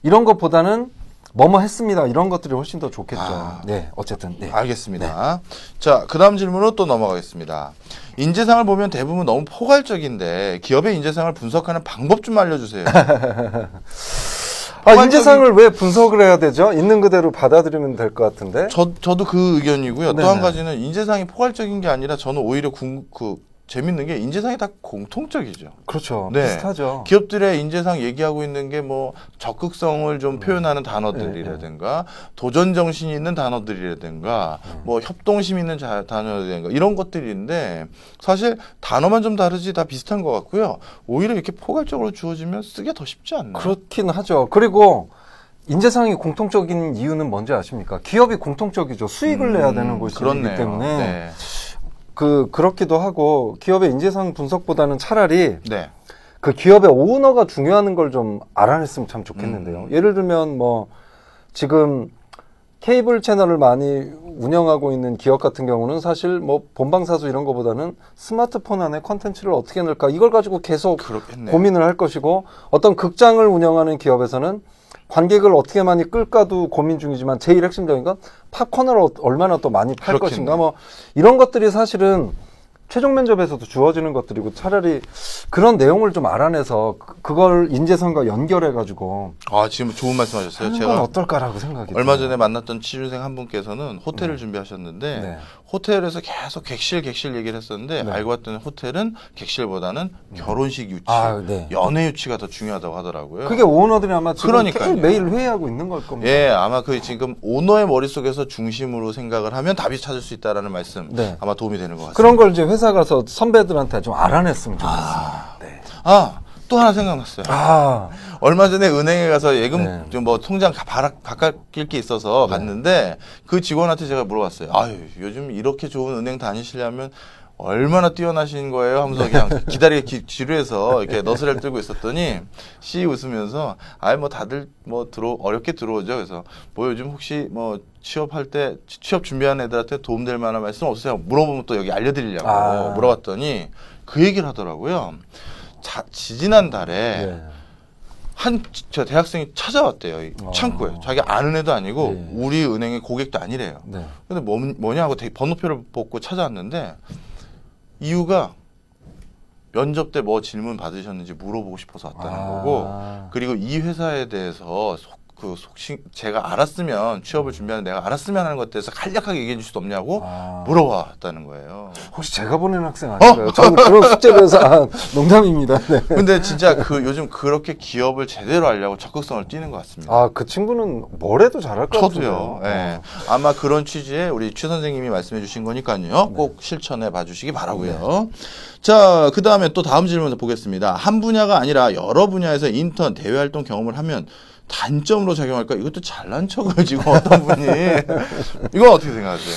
이런 것보다는 뭐뭐 했습니다. 이런 것들이 훨씬 더 좋겠죠. 네, 어쨌든. 네. 알겠습니다. 네. 자, 그 다음 질문으로 또 넘어가겠습니다. 인재상을 보면 대부분 너무 포괄적인데 기업의 인재상을 분석하는 방법 좀 알려주세요. 인재상을 왜 분석을 해야 되죠? 있는 그대로 받아들이면 될 것 같은데. 저도 그 의견이고요. 또 한 가지는 인재상이 포괄적인 게 아니라 저는 오히려 재밌는 게 인재상이 다 공통적이죠. 그렇죠. 네. 비슷하죠. 기업들의 인재상 얘기하고 있는 게 뭐 적극성을 좀 표현하는 단어들이라든가 도전 정신이 있는 단어들이라든가 뭐 협동심 있는 단어들이라든가 이런 것들인데 사실 단어만 좀 다르지 다 비슷한 것 같고요. 오히려 이렇게 포괄적으로 주어지면 쓰기가 더 쉽지 않나요? 그렇긴 하죠. 그리고 인재상이 공통적인 이유는 뭔지 아십니까? 기업이 공통적이죠. 수익을 내야 되는 곳이기 때문에. 네. 그렇기도 하고, 기업의 인재상 분석보다는 차라리, 네. 그 기업의 오너가 중요한 걸 좀 알아냈으면 참 좋겠는데요. 예를 들면, 지금 케이블 채널을 많이 운영하고 있는 기업 같은 경우는 사실 본방사수 이런 거보다는 스마트폰 안에 컨텐츠를 어떻게 넣을까, 이걸 가지고 계속 고민을 할 것이고, 어떤 극장을 운영하는 기업에서는 관객을 어떻게 많이 끌까도 고민 중이지만 제일 핵심적인 건 팝콘을 얼마나 또 많이 팔 것인가 이런 것들이 사실은 최종 면접에서도 주어지는 것들이고 차라리 그런 내용을 좀 알아내서 그걸 인재상과 연결해가지고 지금 좋은 말씀하셨어요. 제가 어떨까라고 생각이 얼마 전에 만났던 취준생 한 분께서는 호텔을 준비하셨는데 호텔에서 계속 객실 얘기를 했었는데 네. 알고 봤더니 호텔은 객실보다는 결혼식 유치, 네. 연애 유치가 더 중요하다고 하더라고요. 그게 오너들이 아마 지금 그러니까요. 매일 회의하고 있는 걸 겁니다. 예, 아마 그 지금 오너의 머릿속에서 중심으로 생각을 하면 답이 찾을 수 있다라는 말씀 네. 아마 도움이 되는 것 같습니다. 그런 걸 이제 회사 가서 선배들한테 좀 알아냈으면 좋겠습니다. 네. 또 하나 생각났어요. 얼마 전에 은행에 가서 예금 네. 좀 뭐 통장 바꿀 게 있어서 갔는데 그 직원한테 제가 물어봤어요. 아유, 요즘 이렇게 좋은 은행 다니시려면 얼마나 뛰어나신 거예요? 하면서 그냥 기다리기 지루해서 이렇게 너스레를 들고 있었더니 씨 웃으면서 뭐 다들 뭐 어렵게 들어오죠. 그래서 뭐 요즘 혹시 뭐 취업할 때 취업 준비하는 애들한테 도움될 만한 말씀 없으세요? 물어보면 또 여기 알려드리려고 물어봤더니 그 얘기를 하더라고요. 지지난달에 저 대학생이 찾아왔대요. 창구에. 자기 아는 애도 아니고 우리 은행의 고객도 아니래요. 근데 뭐냐고 번호표를 뽑고 찾아왔는데 이유가 면접 때 뭐 질문 받으셨는지 물어보고 싶어서 왔다는 거고, 그리고 이 회사에 대해서 제가 알았으면 취업을 준비하는 내가 알았으면 하는 것에 대해서 간략하게 얘기해 줄 수도 없냐고 물어봤다는 거예요. 혹시 제가 보낸 학생 아닌가요? 저는 그런 숙제를 해서 농담입니다. 네. 근데 진짜 요즘 그렇게 기업을 제대로 하려고 적극성을 띠는 것 같습니다. 그 친구는 뭘 해도 잘할 것 같아요. 저도요. 네. 아마 그런 취지에 우리 최 선생님이 말씀해 주신 거니까요. 꼭 실천해 봐 주시기 바라고요. 자, 그 다음에 또 다음 질문 보겠습니다. 한 분야가 아니라 여러 분야에서 인턴, 대외활동 경험을 하면 단점으로 작용할까? 이것도 잘난 척을 지금 어떤 분이. 이건 어떻게 생각하세요?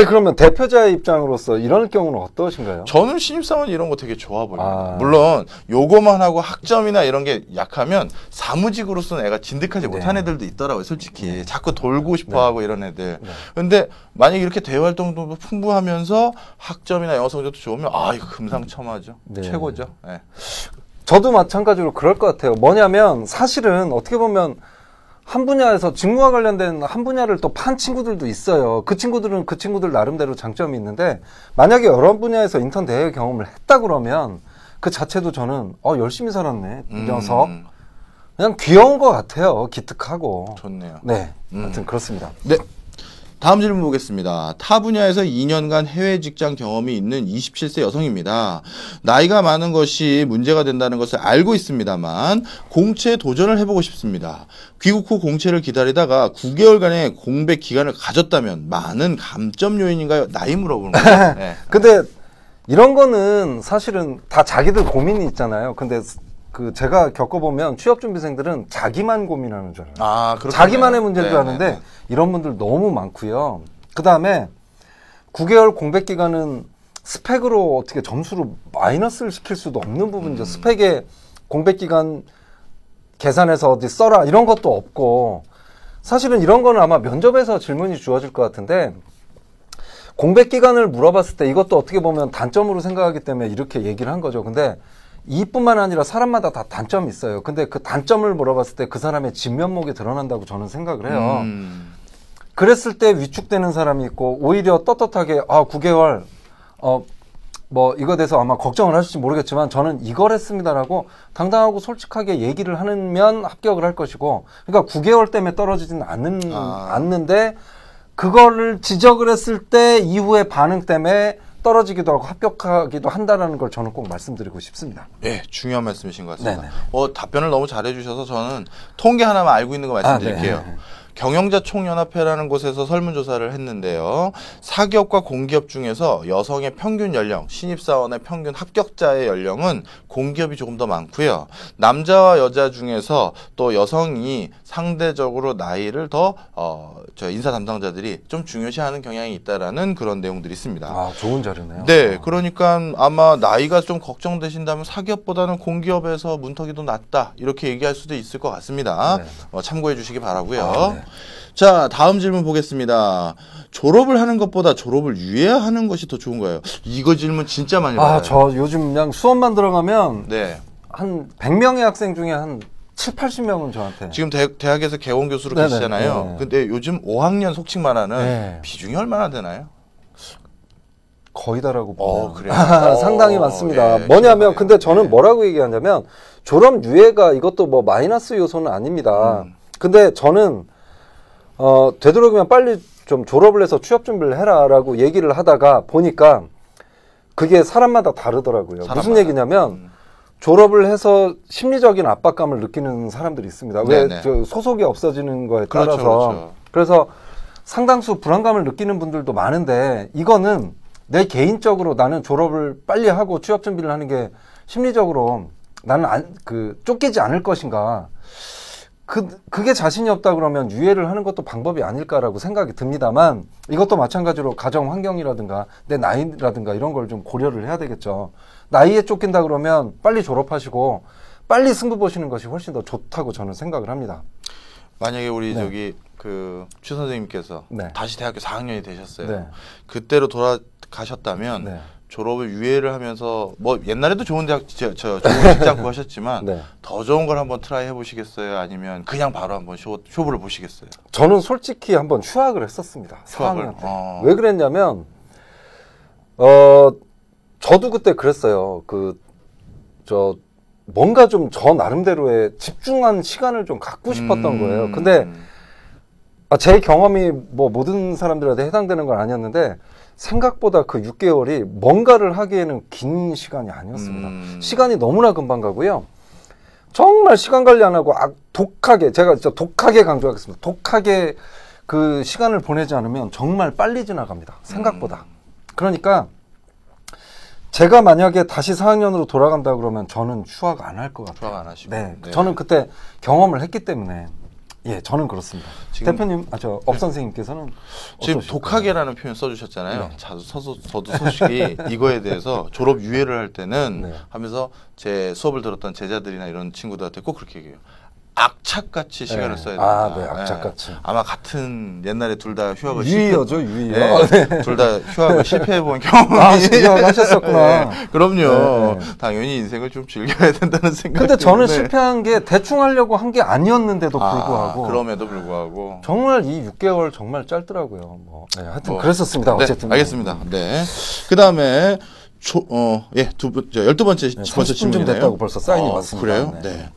그러면 대표자의 입장으로서 이런 경우는 어떠신가요? 저는 신입사원 이런 거 되게 좋아 보여요. 물론 요거만 하고 학점이나 이런 게 약하면 사무직으로서는 애가 진득하지 못한 애들도 있더라고요. 솔직히 자꾸 돌고 싶어하고 이런 애들. 근데 만약에 이렇게 대외활동도 풍부하면서 학점이나 영어 성적도 좋으면 이거 금상첨화죠. 최고죠. 네. 저도 마찬가지로 그럴 것 같아요. 뭐냐면 사실은 어떻게 보면 한 분야에서 직무와 관련된 한 분야를 또 판 친구들도 있어요. 그 친구들은 그 친구들 나름대로 장점이 있는데, 만약에 여러 분야에서 인턴 대회 경험을 했다 그러면 그 자체도 저는 열심히 살았네 이 녀석, 그냥 귀여운 것 같아요. 기특하고. 좋네요. 네, 아무튼 그렇습니다. 네. 다음 질문 보겠습니다. 타 분야에서 2년간 해외 직장 경험이 있는 27세 여성입니다. 나이가 많은 것이 문제가 된다는 것을 알고 있습니다만 공채에 도전을 해보고 싶습니다. 귀국 후 공채를 기다리다가 9개월간의 공백 기간을 가졌다면 많은 감점 요인인가요? 나이 물어보는 거예요. 네. 근데 이런 거는 사실은 다 자기들 고민이 있잖아요. 근데 제가 겪어보면 취업준비생들은 자기만 고민하는 줄 알아요. 자기만의 문제인 줄 아는데 이런 분들 너무 많고요. 그 다음에 9개월 공백 기간은 스펙으로 어떻게 점수를 마이너스를 시킬 수도 없는 부분이죠. 스펙에 공백 기간 계산해서 어디 써라 이런 것도 없고, 사실은 이런 거는 아마 면접에서 질문이 주어질 것 같은데, 공백 기간을 물어봤을 때 이것도 어떻게 보면 단점으로 생각하기 때문에 이렇게 얘기를 한 거죠. 근데 이뿐만 아니라 사람마다 다 단점이 있어요. 근데 그 단점을 물어봤을 때 그 사람의 진면목이 드러난다고 저는 생각을 해요. 그랬을 때 위축되는 사람이 있고, 오히려 떳떳하게 9개월 뭐 이거에 대해서 아마 걱정을 하실지 모르겠지만 저는 이걸 했습니다라고 당당하고 솔직하게 얘기를 하면 합격을 할 것이고, 그러니까 9개월 때문에 떨어지지는 않는데 그거를 지적을 했을 때 이후의 반응 때문에 떨어지기도 하고 합격하기도 한다는 걸 저는 꼭 말씀드리고 싶습니다. 네, 중요한 말씀이신 것 같습니다. 답변을 너무 잘해주셔서 저는 통계 하나만 알고 있는 거 말씀드릴게요. 경영자 총연합회라는 곳에서 설문조사를 했는데요. 사기업과 공기업 중에서 여성의 평균 연령, 신입사원의 평균 합격자의 연령은 공기업이 조금 더 많고요. 남자와 여자 중에서 또 여성이 상대적으로 나이를 더 인사 담당자들이 좀 중요시하는 경향이 있다라는 그런 내용들이 있습니다. 좋은 자료네요. 네, 그러니까 아마 나이가 좀 걱정되신다면 사기업보다는 공기업에서 문턱이 더 낮다 이렇게 얘기할 수도 있을 것 같습니다. 참고해 주시기 바라고요. 자, 다음 질문 보겠습니다. 졸업을 하는 것보다 졸업을 유예하는 것이 더 좋은 거예요. 이거 질문 진짜 많이 받아요. 저 요즘 그냥 수업만 들어가면 한 100명의 학생 중에 한 7, 80명은 저한테. 지금 대학에서 개원 교수로 계시잖아요. 근데 요즘 5학년 속칭 말하는 비중이 얼마나 되나요? 거의 다라고 보면 그래요? 상당히 많습니다. 뭐냐면 근데 저는 뭐라고 얘기하냐면 졸업 유예가 이것도 뭐 마이너스 요소는 아닙니다. 근데 저는 되도록이면 빨리 좀 졸업을 해서 취업 준비를 해라라고 얘기를 하다가 보니까 그게 사람마다 다르더라고요. 무슨 얘기냐면 졸업을 해서 심리적인 압박감을 느끼는 사람들이 있습니다. 왜 저 소속이 없어지는 거에 따라서. 그렇죠. 그래서 상당수 불안감을 느끼는 분들도 많은데 이거는 내 개인적으로 나는 졸업을 빨리 하고 취업 준비를 하는 게 심리적으로 나는 쫓기지 않을 것인가. 그게 자신이 없다 그러면 유예를 하는 것도 방법이 아닐까라고 생각이 듭니다만 이것도 마찬가지로 가정 환경이라든가 내 나이라든가 이런 걸 좀 고려를 해야 되겠죠. 나이에 쫓긴다 그러면 빨리 졸업하시고 빨리 승부 보시는 것이 훨씬 더 좋다고 저는 생각을 합니다. 만약에 우리 저기 추 선생님께서 다시 대학교 4학년이 되셨어요. 그때로 돌아가셨다면 졸업을 유예를 하면서 뭐 옛날에도 좋은 대학 좋은 직장 구하셨지만 더 좋은 걸 한번 트라이 해보시겠어요? 아니면 그냥 바로 한번 쇼부를 보시겠어요? 저는 솔직히 한번 휴학을 했었습니다. 4학년 때. 왜 그랬냐면 저도 그때 그랬어요. 뭔가 좀 저 나름대로의 집중한 시간을 좀 갖고 싶었던 거예요. 근데 제 경험이 뭐 모든 사람들한테 해당되는 건 아니었는데 생각보다 그 6개월이 뭔가를 하기에는 긴 시간이 아니었습니다. 시간이 너무나 금방 가고요. 정말 시간 관리 안 하고 독하게, 제가 진짜 독하게 강조하겠습니다. 독하게 그 시간을 보내지 않으면 정말 빨리 지나갑니다. 생각보다. 그러니까 제가 만약에 다시 4학년으로 돌아간다 그러면 저는 휴학 안 할 것 같아요. 휴학 안 하시고. 네. 저는 그때 경험을 했기 때문에 저는 그렇습니다. 대표님, 업 선생님께서는 지금 독하게라는 표현 써주셨잖아요. 저도 솔직히 이거에 대해서 졸업 유예를 할 때는 하면서 제 수업을 들었던 제자들이나 이런 친구들한테 꼭 그렇게 얘기해요. 악착같이 시간을 써야 된다. 악착같이. 아마 같은 옛날에 둘 다 휴학을 유의어죠, 유의어. 둘 다 휴학을 실패해본 경험이. 휴학하셨었구나. 그럼요. 당연히 인생을 좀 즐겨야 된다는 생각. 근데 저는 실패한 게 대충 하려고 한 게 아니었는데도 불구하고. 그럼에도 불구하고. 정말 이 6개월 정말 짧더라고요. 하여튼 그랬었습니다. 어쨌든. 알겠습니다. 그 다음에 12번째 30분 됐다고 벌써 사인이 왔습니다. 그래요? 네.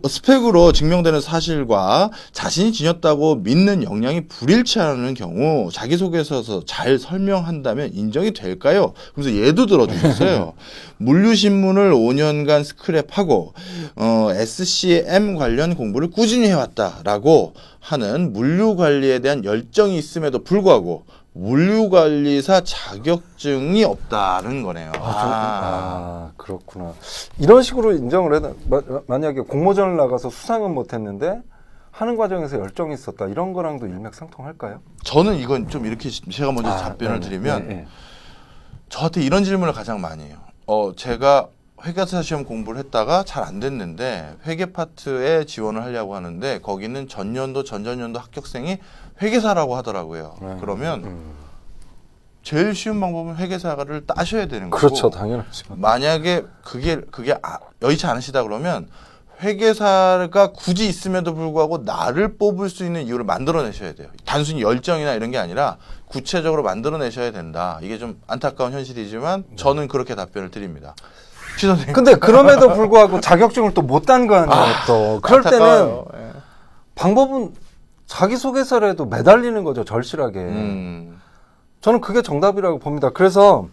스펙으로 증명되는 사실과 자신이 지녔다고 믿는 역량이 불일치하는 경우 자기소개서에서 잘 설명한다면 인정이 될까요? 그래서 예도 들어주셨어요. 물류신문을 5년간 스크랩하고 SCM 관련 공부를 꾸준히 해왔다라고 하는 물류관리에 대한 열정이 있음에도 불구하고 물류관리사 자격증이 없다는 거네요. 그렇구나. 이런 식으로 인정을 해도 만약에 공모전을 나가서 수상은 못했는데 하는 과정에서 열정이 있었다. 이런 거랑도 일맥상통할까요? 저는 이건 좀 이렇게 제가 먼저 답변을 드리면 저한테 이런 질문을 가장 많이 해요. 제가 회계사 시험 공부를 했다가 잘 안 됐는데 회계 파트에 지원을 하려고 하는데 거기는 전년도 전전년도 합격생이 회계사라고 하더라고요. 그러면 제일 쉬운 방법은 회계사를 따셔야 되는 거고. 그렇죠, 당연하죠. 만약에 그게 여의치 않으시다 그러면 회계사가 굳이 있음에도 불구하고 나를 뽑을 수 있는 이유를 만들어내셔야 돼요. 단순히 열정이나 이런 게 아니라 구체적으로 만들어내셔야 된다. 이게 좀 안타까운 현실이지만 저는 그렇게 답변을 드립니다. 추 선생님. 근데 그럼에도 불구하고 자격증을 또 못 딴 거 아니에요, 또. 그럴 때는 방법은 자기소개서라도 매달리는 거죠, 절실하게. 저는 그게 정답이라고 봅니다. 그래서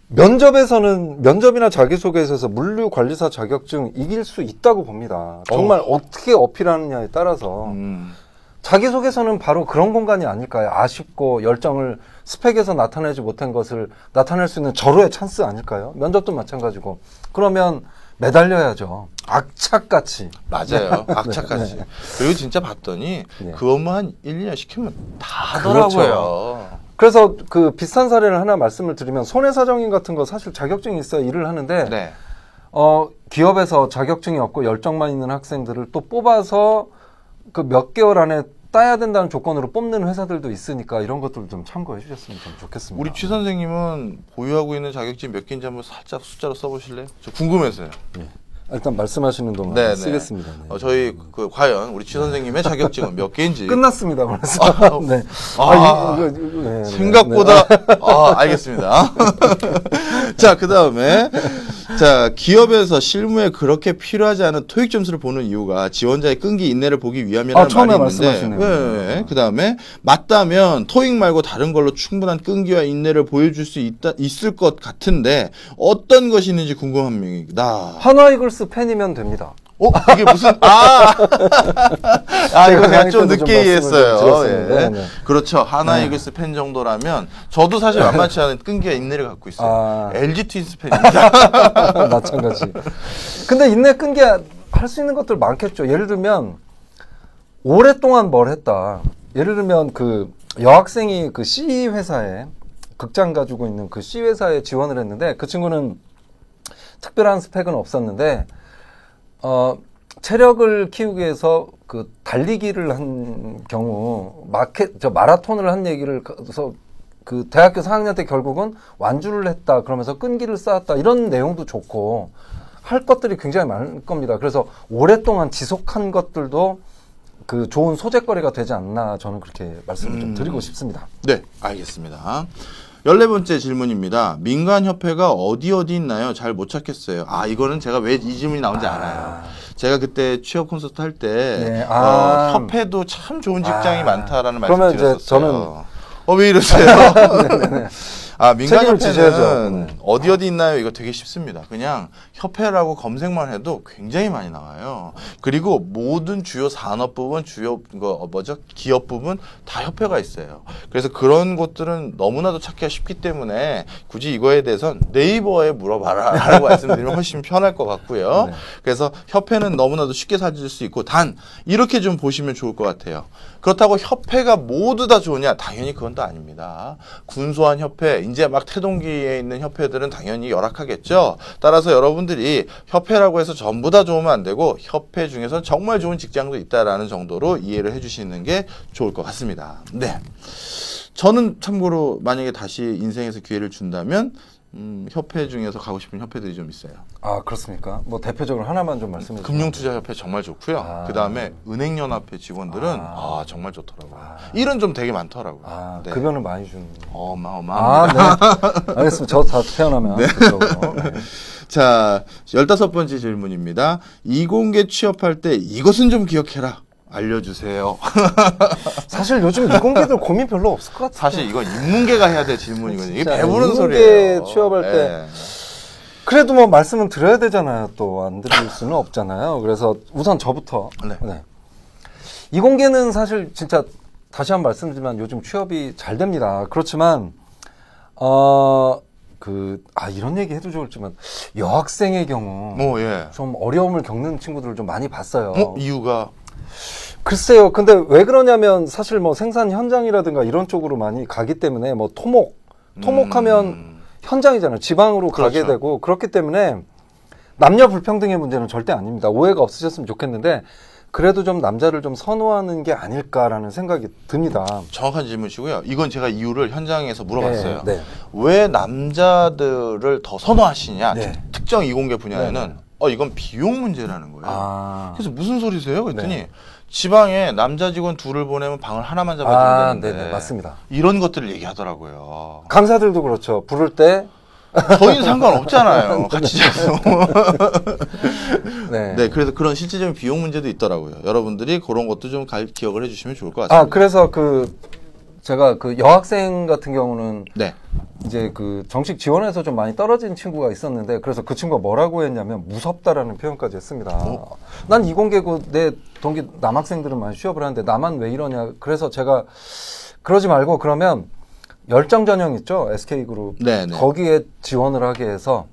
면접이나 자기소개서에서 물류관리사 자격증 이길 수 있다고 봅니다. 정말 어떻게 어필하느냐에 따라서. 자기소개서는 바로 그런 공간이 아닐까요? 아쉽고 열정을 스펙에서 나타내지 못한 것을 나타낼 수 있는 절호의 찬스 아닐까요? 면접도 마찬가지고. 그러면 매달려야죠. 악착같이. 맞아요. 악착같이. 그리고 진짜 봤더니 그 업무 한 1, 2년 시키면 다 하더라고요. 그래서 그 비슷한 사례를 하나 말씀을 드리면 손해사정인 같은 거 사실 자격증이 있어야 일을 하는데 기업에서 자격증이 없고 열정만 있는 학생들을 또 뽑아서 그 몇 개월 안에 따야 된다는 조건으로 뽑는 회사들도 있으니까 이런 것들 좀 참고해 주셨으면 좀 좋겠습니다. 우리 추 선생님은 보유하고 있는 자격증 몇 개인지 한번 살짝 숫자로 써보실래요? 저 궁금해서요. 일단 말씀하시는 동안 네네. 쓰겠습니다. 네. 저희 과연 우리 취 선생님의 자격증은 몇 개인지 끝났습니다. 그래서 네. 네. 생각보다 알겠습니다. 자, 그다음에 자, 기업에서 실무에 그렇게 필요하지 않은 토익 점수를 보는 이유가 지원자의 끈기 인내를 보기 위함이라는 처음에 말이 있는데 말씀하시네요. 그다음에 맞다면 토익 말고 다른 걸로 충분한 끈기와 인내를 보여줄 수 있을 것 같은데 어떤 것이 있는지 궁금합니다. 한화 이글스 팬이면 됩니다. 이게 무슨 이거 제가 좀 늦게 이해했어요. 예. 네. 그렇죠. 하나 이글스 팬 정도라면 저도 사실 만만치 않은 끈기와 인내를 갖고 있어요. LG 트윈스 팬입니다. 마찬가지. 근데 인내 끈기 할 수 있는 것들 많겠죠. 예를 들면 오랫동안 뭘 했다. 예를 들면 그 여학생이 그 C 회사에 극장 가지고 있는 그 C 회사에 지원을 했는데 그 친구는 특별한 스펙은 없었는데 체력을 키우기 위해서 그 달리기를 한 경우 마라톤을 한 얘기를 그래서 그 대학교 4학년 때 결국은 완주를 했다 그러면서 끈기를 쌓았다 이런 내용도 좋고 할 것들이 굉장히 많을 겁니다. 그래서 오랫동안 지속한 것들도 그 좋은 소재거리가 되지 않나 저는 그렇게 말씀을 좀 드리고 싶습니다. 네, 알겠습니다. 14번째 질문입니다. 민간협회가 어디 있나요? 잘 못 찾겠어요. 이거는 제가 왜 이 질문이 나온지 알아요. 제가 그때 취업 콘서트 할 때 협회도 참 좋은 직장이 많다라는 말씀을 드렸었어요. 저는 왜 이러세요? 네네네. 민간협회는 어디 있나요? 이거 되게 쉽습니다. 그냥 협회라고 검색만 해도 굉장히 많이 나와요. 그리고 모든 주요 산업 부분, 기업 부분 다 협회가 있어요. 그래서 그런 곳들은 너무나도 찾기가 쉽기 때문에 굳이 이거에 대해서는 네이버에 물어봐라 라고 말씀드리면 훨씬 편할 것 같고요. 네. 그래서 협회는 너무나도 쉽게 찾을 수 있고 단 이렇게 좀 보시면 좋을 것 같아요. 그렇다고 협회가 모두 다 좋으냐? 당연히 그건 또 아닙니다. 군소한 협회, 이제 막 태동기에 있는 협회들은 당연히 열악하겠죠. 따라서 여러분들이 협회라고 해서 전부 다 좋으면 안 되고 협회 중에서는 정말 좋은 직장도 있다라는 정도로 이해를 해주시는 게 좋을 것 같습니다. 네, 저는 참고로 만약에 다시 인생에서 기회를 준다면 협회 중에서 가고 싶은 협회들이 좀 있어요. 그렇습니까? 뭐 대표적으로 하나만 좀 말씀해 주세요. 금융투자협회 정말 좋고요. 그 다음에 은행연합회 직원들은 정말 좋더라고요. 일은 좀 되게 많더라고요. 네. 급여는 많이 주는. 어마어마합니다. 네. 알겠습니다. 저 다 태어나면. 네. 네. 자, 15번째 질문입니다. 이공계 취업할 때 이것은 좀 기억해라. 알려주세요. 사실 요즘 이공계들 고민 별로 없을 것 같아요. 사실 이건 인문계가 해야 될 질문이거든요. 이게 배부른 소리예요. 인문계 취업할 때 그래도 뭐 말씀은 드려야 되잖아요. 또 안 드릴 수는 없잖아요. 그래서 우선 저부터. 네. 이공계는 사실 진짜 다시 한번 말씀드리면 요즘 취업이 잘 됩니다. 그렇지만 이런 얘기 해도 좋을지만 여학생의 경우 좀 어려움을 겪는 친구들을 좀 많이 봤어요. 이유가? 글쎄요. 근데 왜 그러냐면 사실 뭐 생산 현장이라든가 이런 쪽으로 많이 가기 때문에 뭐 토목하면 현장이잖아요. 지방으로 가게 되고 그렇기 때문에 남녀 불평등의 문제는 절대 아닙니다. 오해가 없으셨으면 좋겠는데 그래도 좀 남자를 좀 선호하는 게 아닐까라는 생각이 듭니다. 정확한 질문이시고요. 이건 제가 이유를 현장에서 물어봤어요. 왜 남자들을 더 선호하시냐? 특정 이공계 분야에는 이건 비용 문제라는 거예요. 그래서 무슨 소리세요? 그랬더니 지방에 남자 직원 둘을 보내면 방을 하나만 잡아주면 되는데 맞습니다. 이런 것들을 얘기하더라고요. 강사들도 그렇죠. 부를 때 저희는 상관없잖아요. 같이 자서. 네, 그래서 그런 실질적인 비용 문제도 있더라고요. 여러분들이 그런 것도 좀 기억을 해주시면 좋을 것 같습니다. 그래서 제가 여학생 같은 경우는 이제 정식 지원에서 좀 많이 떨어진 친구가 있었는데 그래서 그 친구가 뭐라고 했냐면 무섭다라는 표현까지 했습니다. 난 이공계고 내 동기 남학생들은 많이 취업을 하는데 나만 왜 이러냐. 그래서 제가 그러지 말고 그러면 열정 전형 있죠? SK그룹. 거기에 지원을 하게 해서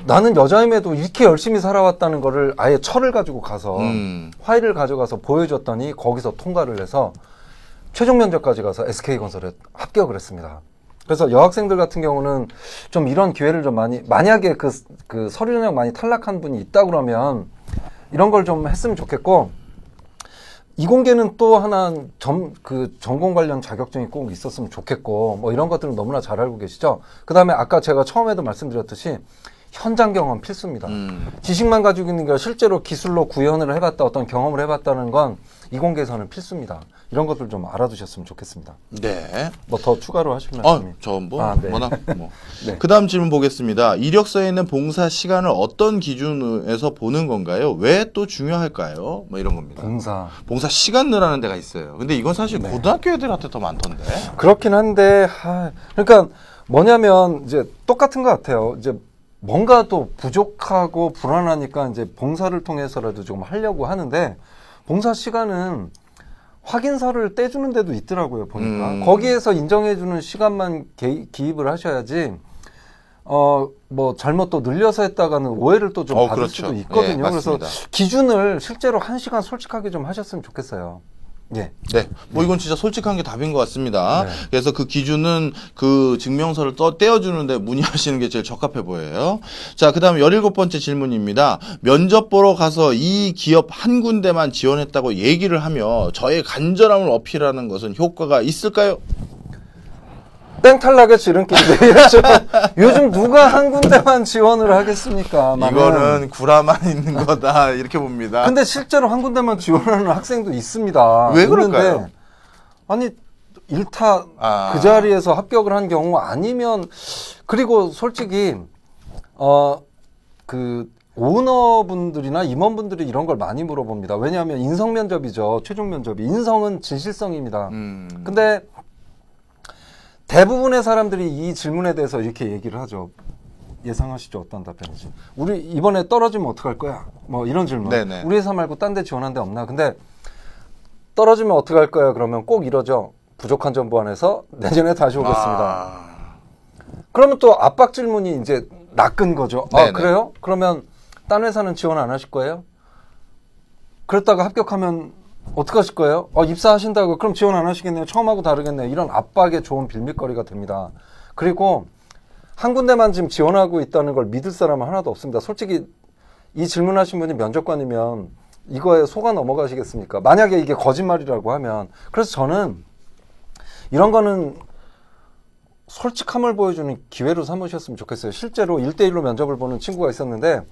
나는 여자임에도 이렇게 열심히 살아왔다는 거를 아예 철을 가지고 가서 파일을 가져가서 보여줬더니 거기서 통과를 해서 최종 면접까지 가서 SK건설에 합격을 했습니다. 그래서 여학생들 같은 경우는 좀 이런 기회를 좀 만약에 그 서류 전형 많이 탈락한 분이 있다 그러면 이런 걸 좀 했으면 좋겠고, 이공계는 또 하나 전공 관련 자격증이 꼭 있었으면 좋겠고, 뭐 이런 것들은 너무나 잘 알고 계시죠? 그 다음에 아까 제가 처음에도 말씀드렸듯이 현장 경험 필수입니다. 지식만 가지고 있는 게 실제로 기술로 구현을 해봤다, 어떤 경험을 해봤다는 건 이공계에서는 필수입니다. 이런 것들 좀 알아두셨으면 좋겠습니다. 네. 뭐 더 추가로 하실 말씀이? 네. 워낙 뭐. 네. 그다음 질문 보겠습니다. 이력서에 있는 봉사 시간을 어떤 기준에서 보는 건가요? 왜 또 중요할까요? 뭐 이런 겁니다. 봉사 시간 늘하는 데가 있어요. 근데 이건 사실 네. 고등학교 애들한테 더 많던데. 그렇긴 한데, 그러니까 뭐냐면 이제 똑같은 것 같아요. 이제 뭔가 또 부족하고 불안하니까 이제 봉사를 통해서라도 좀 하려고 하는데, 봉사 시간은 확인서를 떼주는 데도 있더라고요, 보니까. 거기에서 인정해주는 시간만 기입을 하셔야지, 뭐, 잘못 또 늘려서 했다가는 오해를 또 좀 받을 그렇죠. 수도 있거든요. 예, 그래서 기준을 실제로 1시간 솔직하게 좀 하셨으면 좋겠어요. 예. 네. 뭐 이건 진짜 솔직한 게 답인 것 같습니다. 네. 그래서 그 기준은 그 증명서를 떼어주는데 문의하시는 게 제일 적합해 보여요. 자, 그 다음 17번째 질문입니다. 면접 보러 가서 이 기업 한 군데만 지원했다고 얘기를 하며 저의 간절함을 어필하는 것은 효과가 있을까요? 뺑탈락의 지름길인데 요즘 누가 한 군데만 지원을 하겠습니까? 이거는 구라만 있는 거다 이렇게 봅니다. 근데 실제로 한 군데만 지원하는 학생도 있습니다. 왜 그럴까요? 아니 일타 그 자리에서 합격을 한 경우 아니면 그리고 솔직히 그 오너분들이나 임원분들이 이런 걸 많이 물어봅니다. 왜냐하면 인성 면접이죠. 최종 면접이. 인성은 진실성입니다. 근데 대부분의 사람들이 이 질문에 대해서 이렇게 얘기를 하죠. 예상하시죠? 어떤 답변이지? 우리 이번에 떨어지면 어떡할 거야? 뭐 이런 질문. 네네. 우리 회사 말고 딴 데 지원한 데 없나? 근데 떨어지면 어떡할 거야? 그러면 꼭 이러죠. 부족한 점 보완해서 내년에 다시 오겠습니다. 그러면 또 압박 질문이 이제 낚은 거죠. 그래요? 그러면 딴 회사는 지원 안 하실 거예요? 그랬다가 합격하면 어떡하실 거예요? 입사하신다고 그럼 지원 안 하시겠네요. 처음하고 다르겠네요. 이런 압박에 좋은 빌미거리가 됩니다. 그리고 한 군데만 지금 지원하고 있다는 걸 믿을 사람은 하나도 없습니다. 솔직히 이 질문하신 분이 면접관이면 이거에 속아 넘어가시겠습니까? 만약에 이게 거짓말이라고 하면. 그래서 저는 이런 거는 솔직함을 보여주는 기회로 삼으셨으면 좋겠어요. 실제로 1대1로 면접을 보는 친구가 있었는데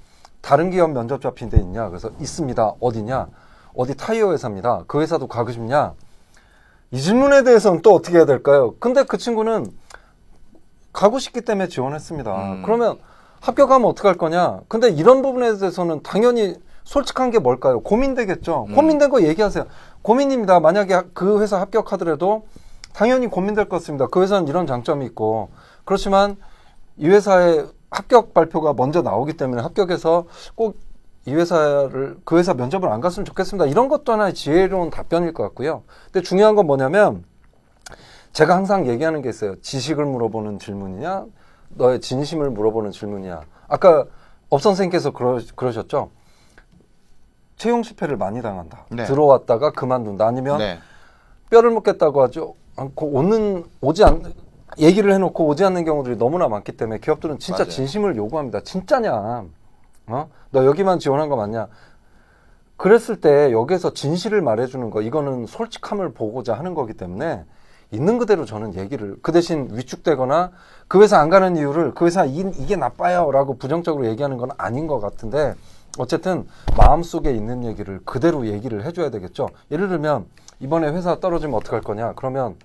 다른 기업 면접 잡힌 데 있냐? 그래서 있습니다. 어디냐? 어디 타이어 회사입니다. 그 회사도 가고 싶냐? 이 질문에 대해서는 또 어떻게 해야 될까요? 근데 그 친구는 가고 싶기 때문에 지원했습니다. 그러면 합격하면 어떡할 거냐? 근데 이런 부분에 대해서는 당연히 솔직한 게 뭘까요? 고민되겠죠. 고민된 거 얘기하세요. 고민입니다. 만약에 그 회사 합격하더라도 당연히 고민될 것 같습니다. 그 회사는 이런 장점이 있고 그렇지만 이 회사의 합격 발표가 먼저 나오기 때문에 합격해서 꼭 이 회사를 그 회사 면접을 안 갔으면 좋겠습니다. 이런 것도 하나의 지혜로운 답변일 것 같고요. 근데 중요한 건 뭐냐면 제가 항상 얘기하는 게 있어요. 지식을 물어보는 질문이냐 너의 진심을 물어보는 질문이냐. 아까 업 선생님께서 그러셨죠. 채용 실패를 많이 당한다. 네. 들어왔다가 그만둔다. 아니면 뼈를 묻겠다고 하죠. 얘기를 해놓고 오지 않는 경우들이 너무나 많기 때문에 기업들은 진짜 맞아요. 진심을 요구합니다. 진짜냐? 너 여기만 지원한 거 맞냐? 그랬을 때 여기에서 진실을 말해주는 거, 이거는 솔직함을 보고자 하는 거기 때문에 있는 그대로 저는 얘기를, 그 대신 위축되거나 그 회사 안 가는 이유를 그 회사 이게 나빠요 라고 부정적으로 얘기하는 건 아닌 것 같은데 어쨌든 마음속에 있는 얘기를 그대로 얘기를 해줘야 되겠죠. 예를 들면 이번에 회사 떨어지면 어떡할 거냐? 그러면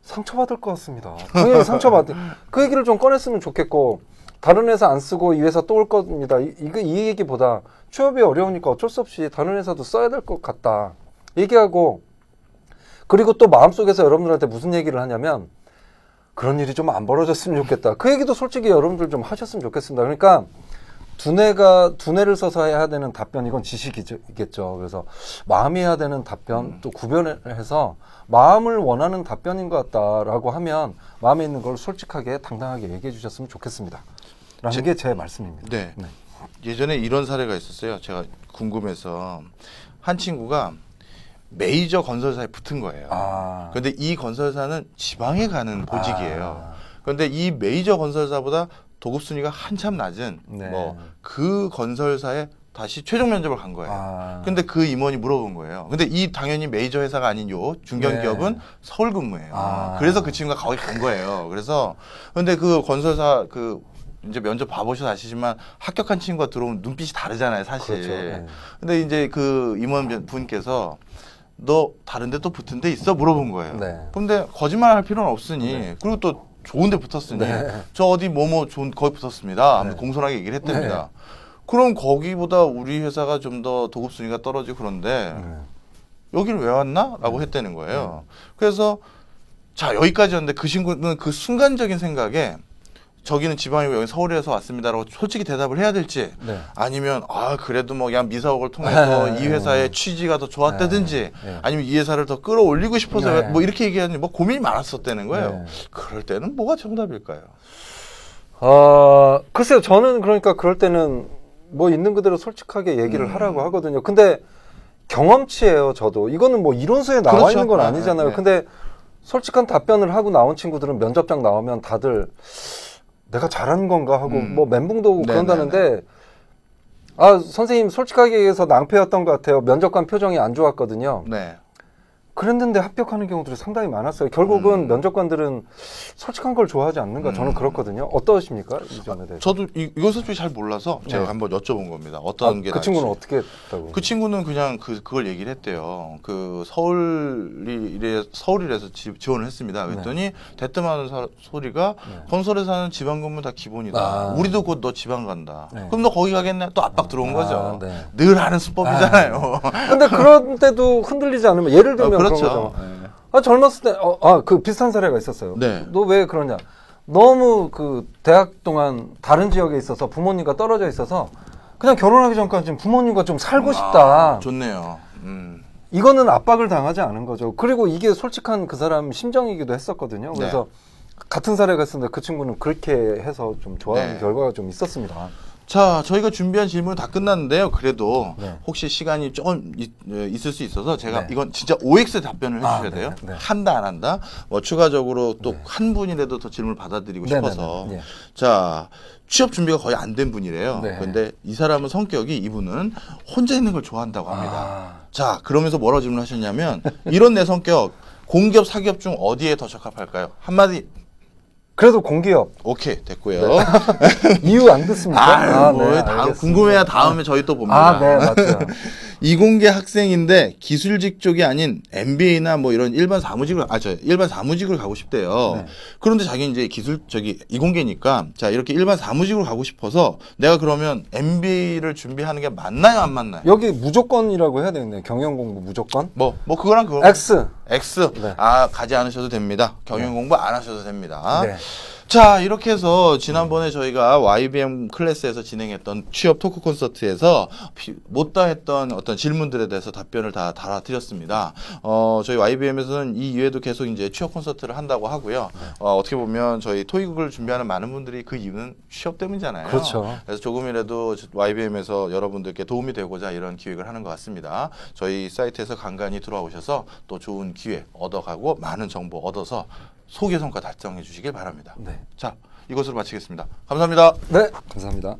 상처받을 것 같습니다. 당연히 그 얘기를 좀 꺼냈으면 좋겠고 다른 회사 안 쓰고 이 회사 또 올 겁니다. 이 얘기보다 취업이 어려우니까 어쩔 수 없이 다른 회사도 써야 될 것 같다. 얘기하고 그리고 또 마음속에서 여러분들한테 무슨 얘기를 하냐면 그런 일이 좀 안 벌어졌으면 좋겠다. 그 얘기도 솔직히 여러분들 좀 하셨으면 좋겠습니다. 그러니까 두뇌를 써서 해야 되는 답변, 이건 지식이겠죠. 그래서 마음이 해야 되는 답변 또 구별을 해서 마음을 원하는 답변인 것 같다라고 하면 마음에 있는 걸 솔직하게 당당하게 얘기해 주셨으면 좋겠습니다. 라는 게 제 말씀입니다. 네. 예전에 이런 사례가 있었어요. 제가 궁금해서 한 친구가 메이저 건설사에 붙은 거예요. 그런데 이 건설사는 지방에 가는 보직이에요. 그런데 이 메이저 건설사보다 도급 순위가 한참 낮은 뭐 그 건설사에 다시 최종 면접을 간 거예요. 근데 그 임원이 물어본 거예요. 근데 이 당연히 메이저 회사가 아닌 요 중견기업은 서울 근무예요. 그래서 그 친구가 거기 간 거예요. 그래서 근데 그 건설사 그 이제 면접 봐보셔서 아시지만 합격한 친구가 들어오면 눈빛이 다르잖아요, 사실. 그렇죠. 네. 근데 이제 그 임원분께서 너 다른데 또 붙은 데 있어? 물어본 거예요. 네. 근데 거짓말할 필요는 없으니 그리고 또 좋은데 붙었으니 저 어디 뭐뭐 좋은 거기 붙었습니다. 하면 공손하게 얘기를 했답니다. 그럼 거기보다 우리 회사가 좀 더 도급 순위가 떨어지고 그런데 여기를 왜 왔나? 라고 했다는 거예요. 그래서 자 여기까지였는데 그 친구는 그 순간적인 생각에 저기는 지방이고 여기 서울에서 왔습니다라고 솔직히 대답을 해야 될지 아니면 아 그래도 뭐 그냥 미사옥을 통해서 이 회사의 취지가 더 좋았다든지 아니면 이 회사를 더 끌어올리고 싶어서 뭐 이렇게 얘기하니 뭐 고민이 많았었다는 거예요. 그럴 때는 뭐가 정답일까요? 글쎄요. 저는 그러니까 그럴 때는 뭐 있는 그대로 솔직하게 얘기를 하라고 하거든요. 근데 경험치예요. 저도 이거는 뭐 이론서에 나와 그렇죠. 있는 건 아니잖아요. 근데 솔직한 답변을 하고 나온 친구들은 면접장 나오면 다들 내가 잘하는 건가 하고 뭐 멘붕도 오고 그런다는데 아 선생님 솔직하게 얘기해서 낭패였던 것 같아요. 면접관 표정이 안 좋았거든요. 네. 그랬는데 합격하는 경우들이 상당히 많았어요. 결국은 면접관들은 솔직한 걸 좋아하지 않는가 저는 그렇거든요. 어떠십니까? 이 점에 대해서. 저도 이걸 솔직히 잘 몰라서 제가 한번 여쭤본 겁니다. 어떤 게 그 친구는 어떻게 했다고? 그 친구는 그냥 그걸 얘기를 했대요. 그 서울이라서 지원을 했습니다. 그랬더니 대뜸하는 소리가 건설에 사는 지방 근무 다 기본이다. 우리도 곧 너 지방 간다. 그럼 너 거기 가겠네? 또 압박 들어온 거죠. 늘 하는 수법이잖아요. 근데 그런 때도 흔들리지 않으면 예를 들면 그렇죠. 젊었을 때 그 비슷한 사례가 있었어요. 너 왜 그러냐? 너무 그 대학 동안 다른 지역에 있어서 부모님과 떨어져 있어서 그냥 결혼하기 전까지 부모님과 좀 살고 싶다. 좋네요. 이거는 압박을 당하지 않은 거죠. 그리고 이게 솔직한 그 사람 심정이기도 했었거든요. 그래서 같은 사례가 있었는데 그 친구는 그렇게 해서 좀 좋아하는 결과가 좀 있었습니다. 자, 저희가 준비한 질문은 다 끝났는데요. 그래도 혹시 시간이 조금 있을 수 있어서 제가 이건 진짜 OX 답변을 해주셔야 돼요. 한다 안 한다. 뭐 추가적으로 또 한 분이라도 더 질문을 받아드리고 싶어서. 자, 취업 준비가 거의 안 된 분이래요. 그런데 이 사람은 성격이 이분은 혼자 있는 걸 좋아한다고 합니다. 자, 그러면서 뭐라고 질문하셨냐면 이런 내 성격 공기업 사기업 중 어디에 더 적합할까요? 한마디. 그래도 공기업. 오케이, 됐고요. 이유 안 듣습니까? 다음 궁금해야 다음에 저희 또 봅니다. 네, 맞죠. 이공계 학생인데 기술직 쪽이 아닌 MBA나 뭐 이런 일반 사무직을 일반 사무직을 가고 싶대요. 그런데 자기는 이제 이공계니까 자, 이렇게 일반 사무직으로 가고 싶어서 내가 그러면 MBA를 준비하는 게 맞나요, 안 맞나요? 여기 무조건이라고 해야 되겠네요. 경영 공부 무조건. 뭐 그거랑 그거. X. 가지 않으셔도 됩니다. 경영 공부 안 하셔도 됩니다. 자, 이렇게 해서 지난번에 저희가 YBM 클래스에서 진행했던 취업 토크 콘서트에서 못다 했던 어떤 질문들에 대해서 답변을 다 달아드렸습니다. 저희 YBM에서는 이 이외에도 계속 이제 취업 콘서트를 한다고 하고요. 어떻게 보면 저희 토익을 준비하는 많은 분들이 그 이유는 취업 때문이잖아요. 그렇죠. 그래서 조금이라도 YBM에서 여러분들께 도움이 되고자 이런 기획을 하는 것 같습니다. 저희 사이트에서 간간히 들어오셔서 또 좋은 기회 얻어가고 많은 정보 얻어서 소개 성과 달성해 주시길 바랍니다. 자, 이것으로 마치겠습니다. 감사합니다. 네, 감사합니다.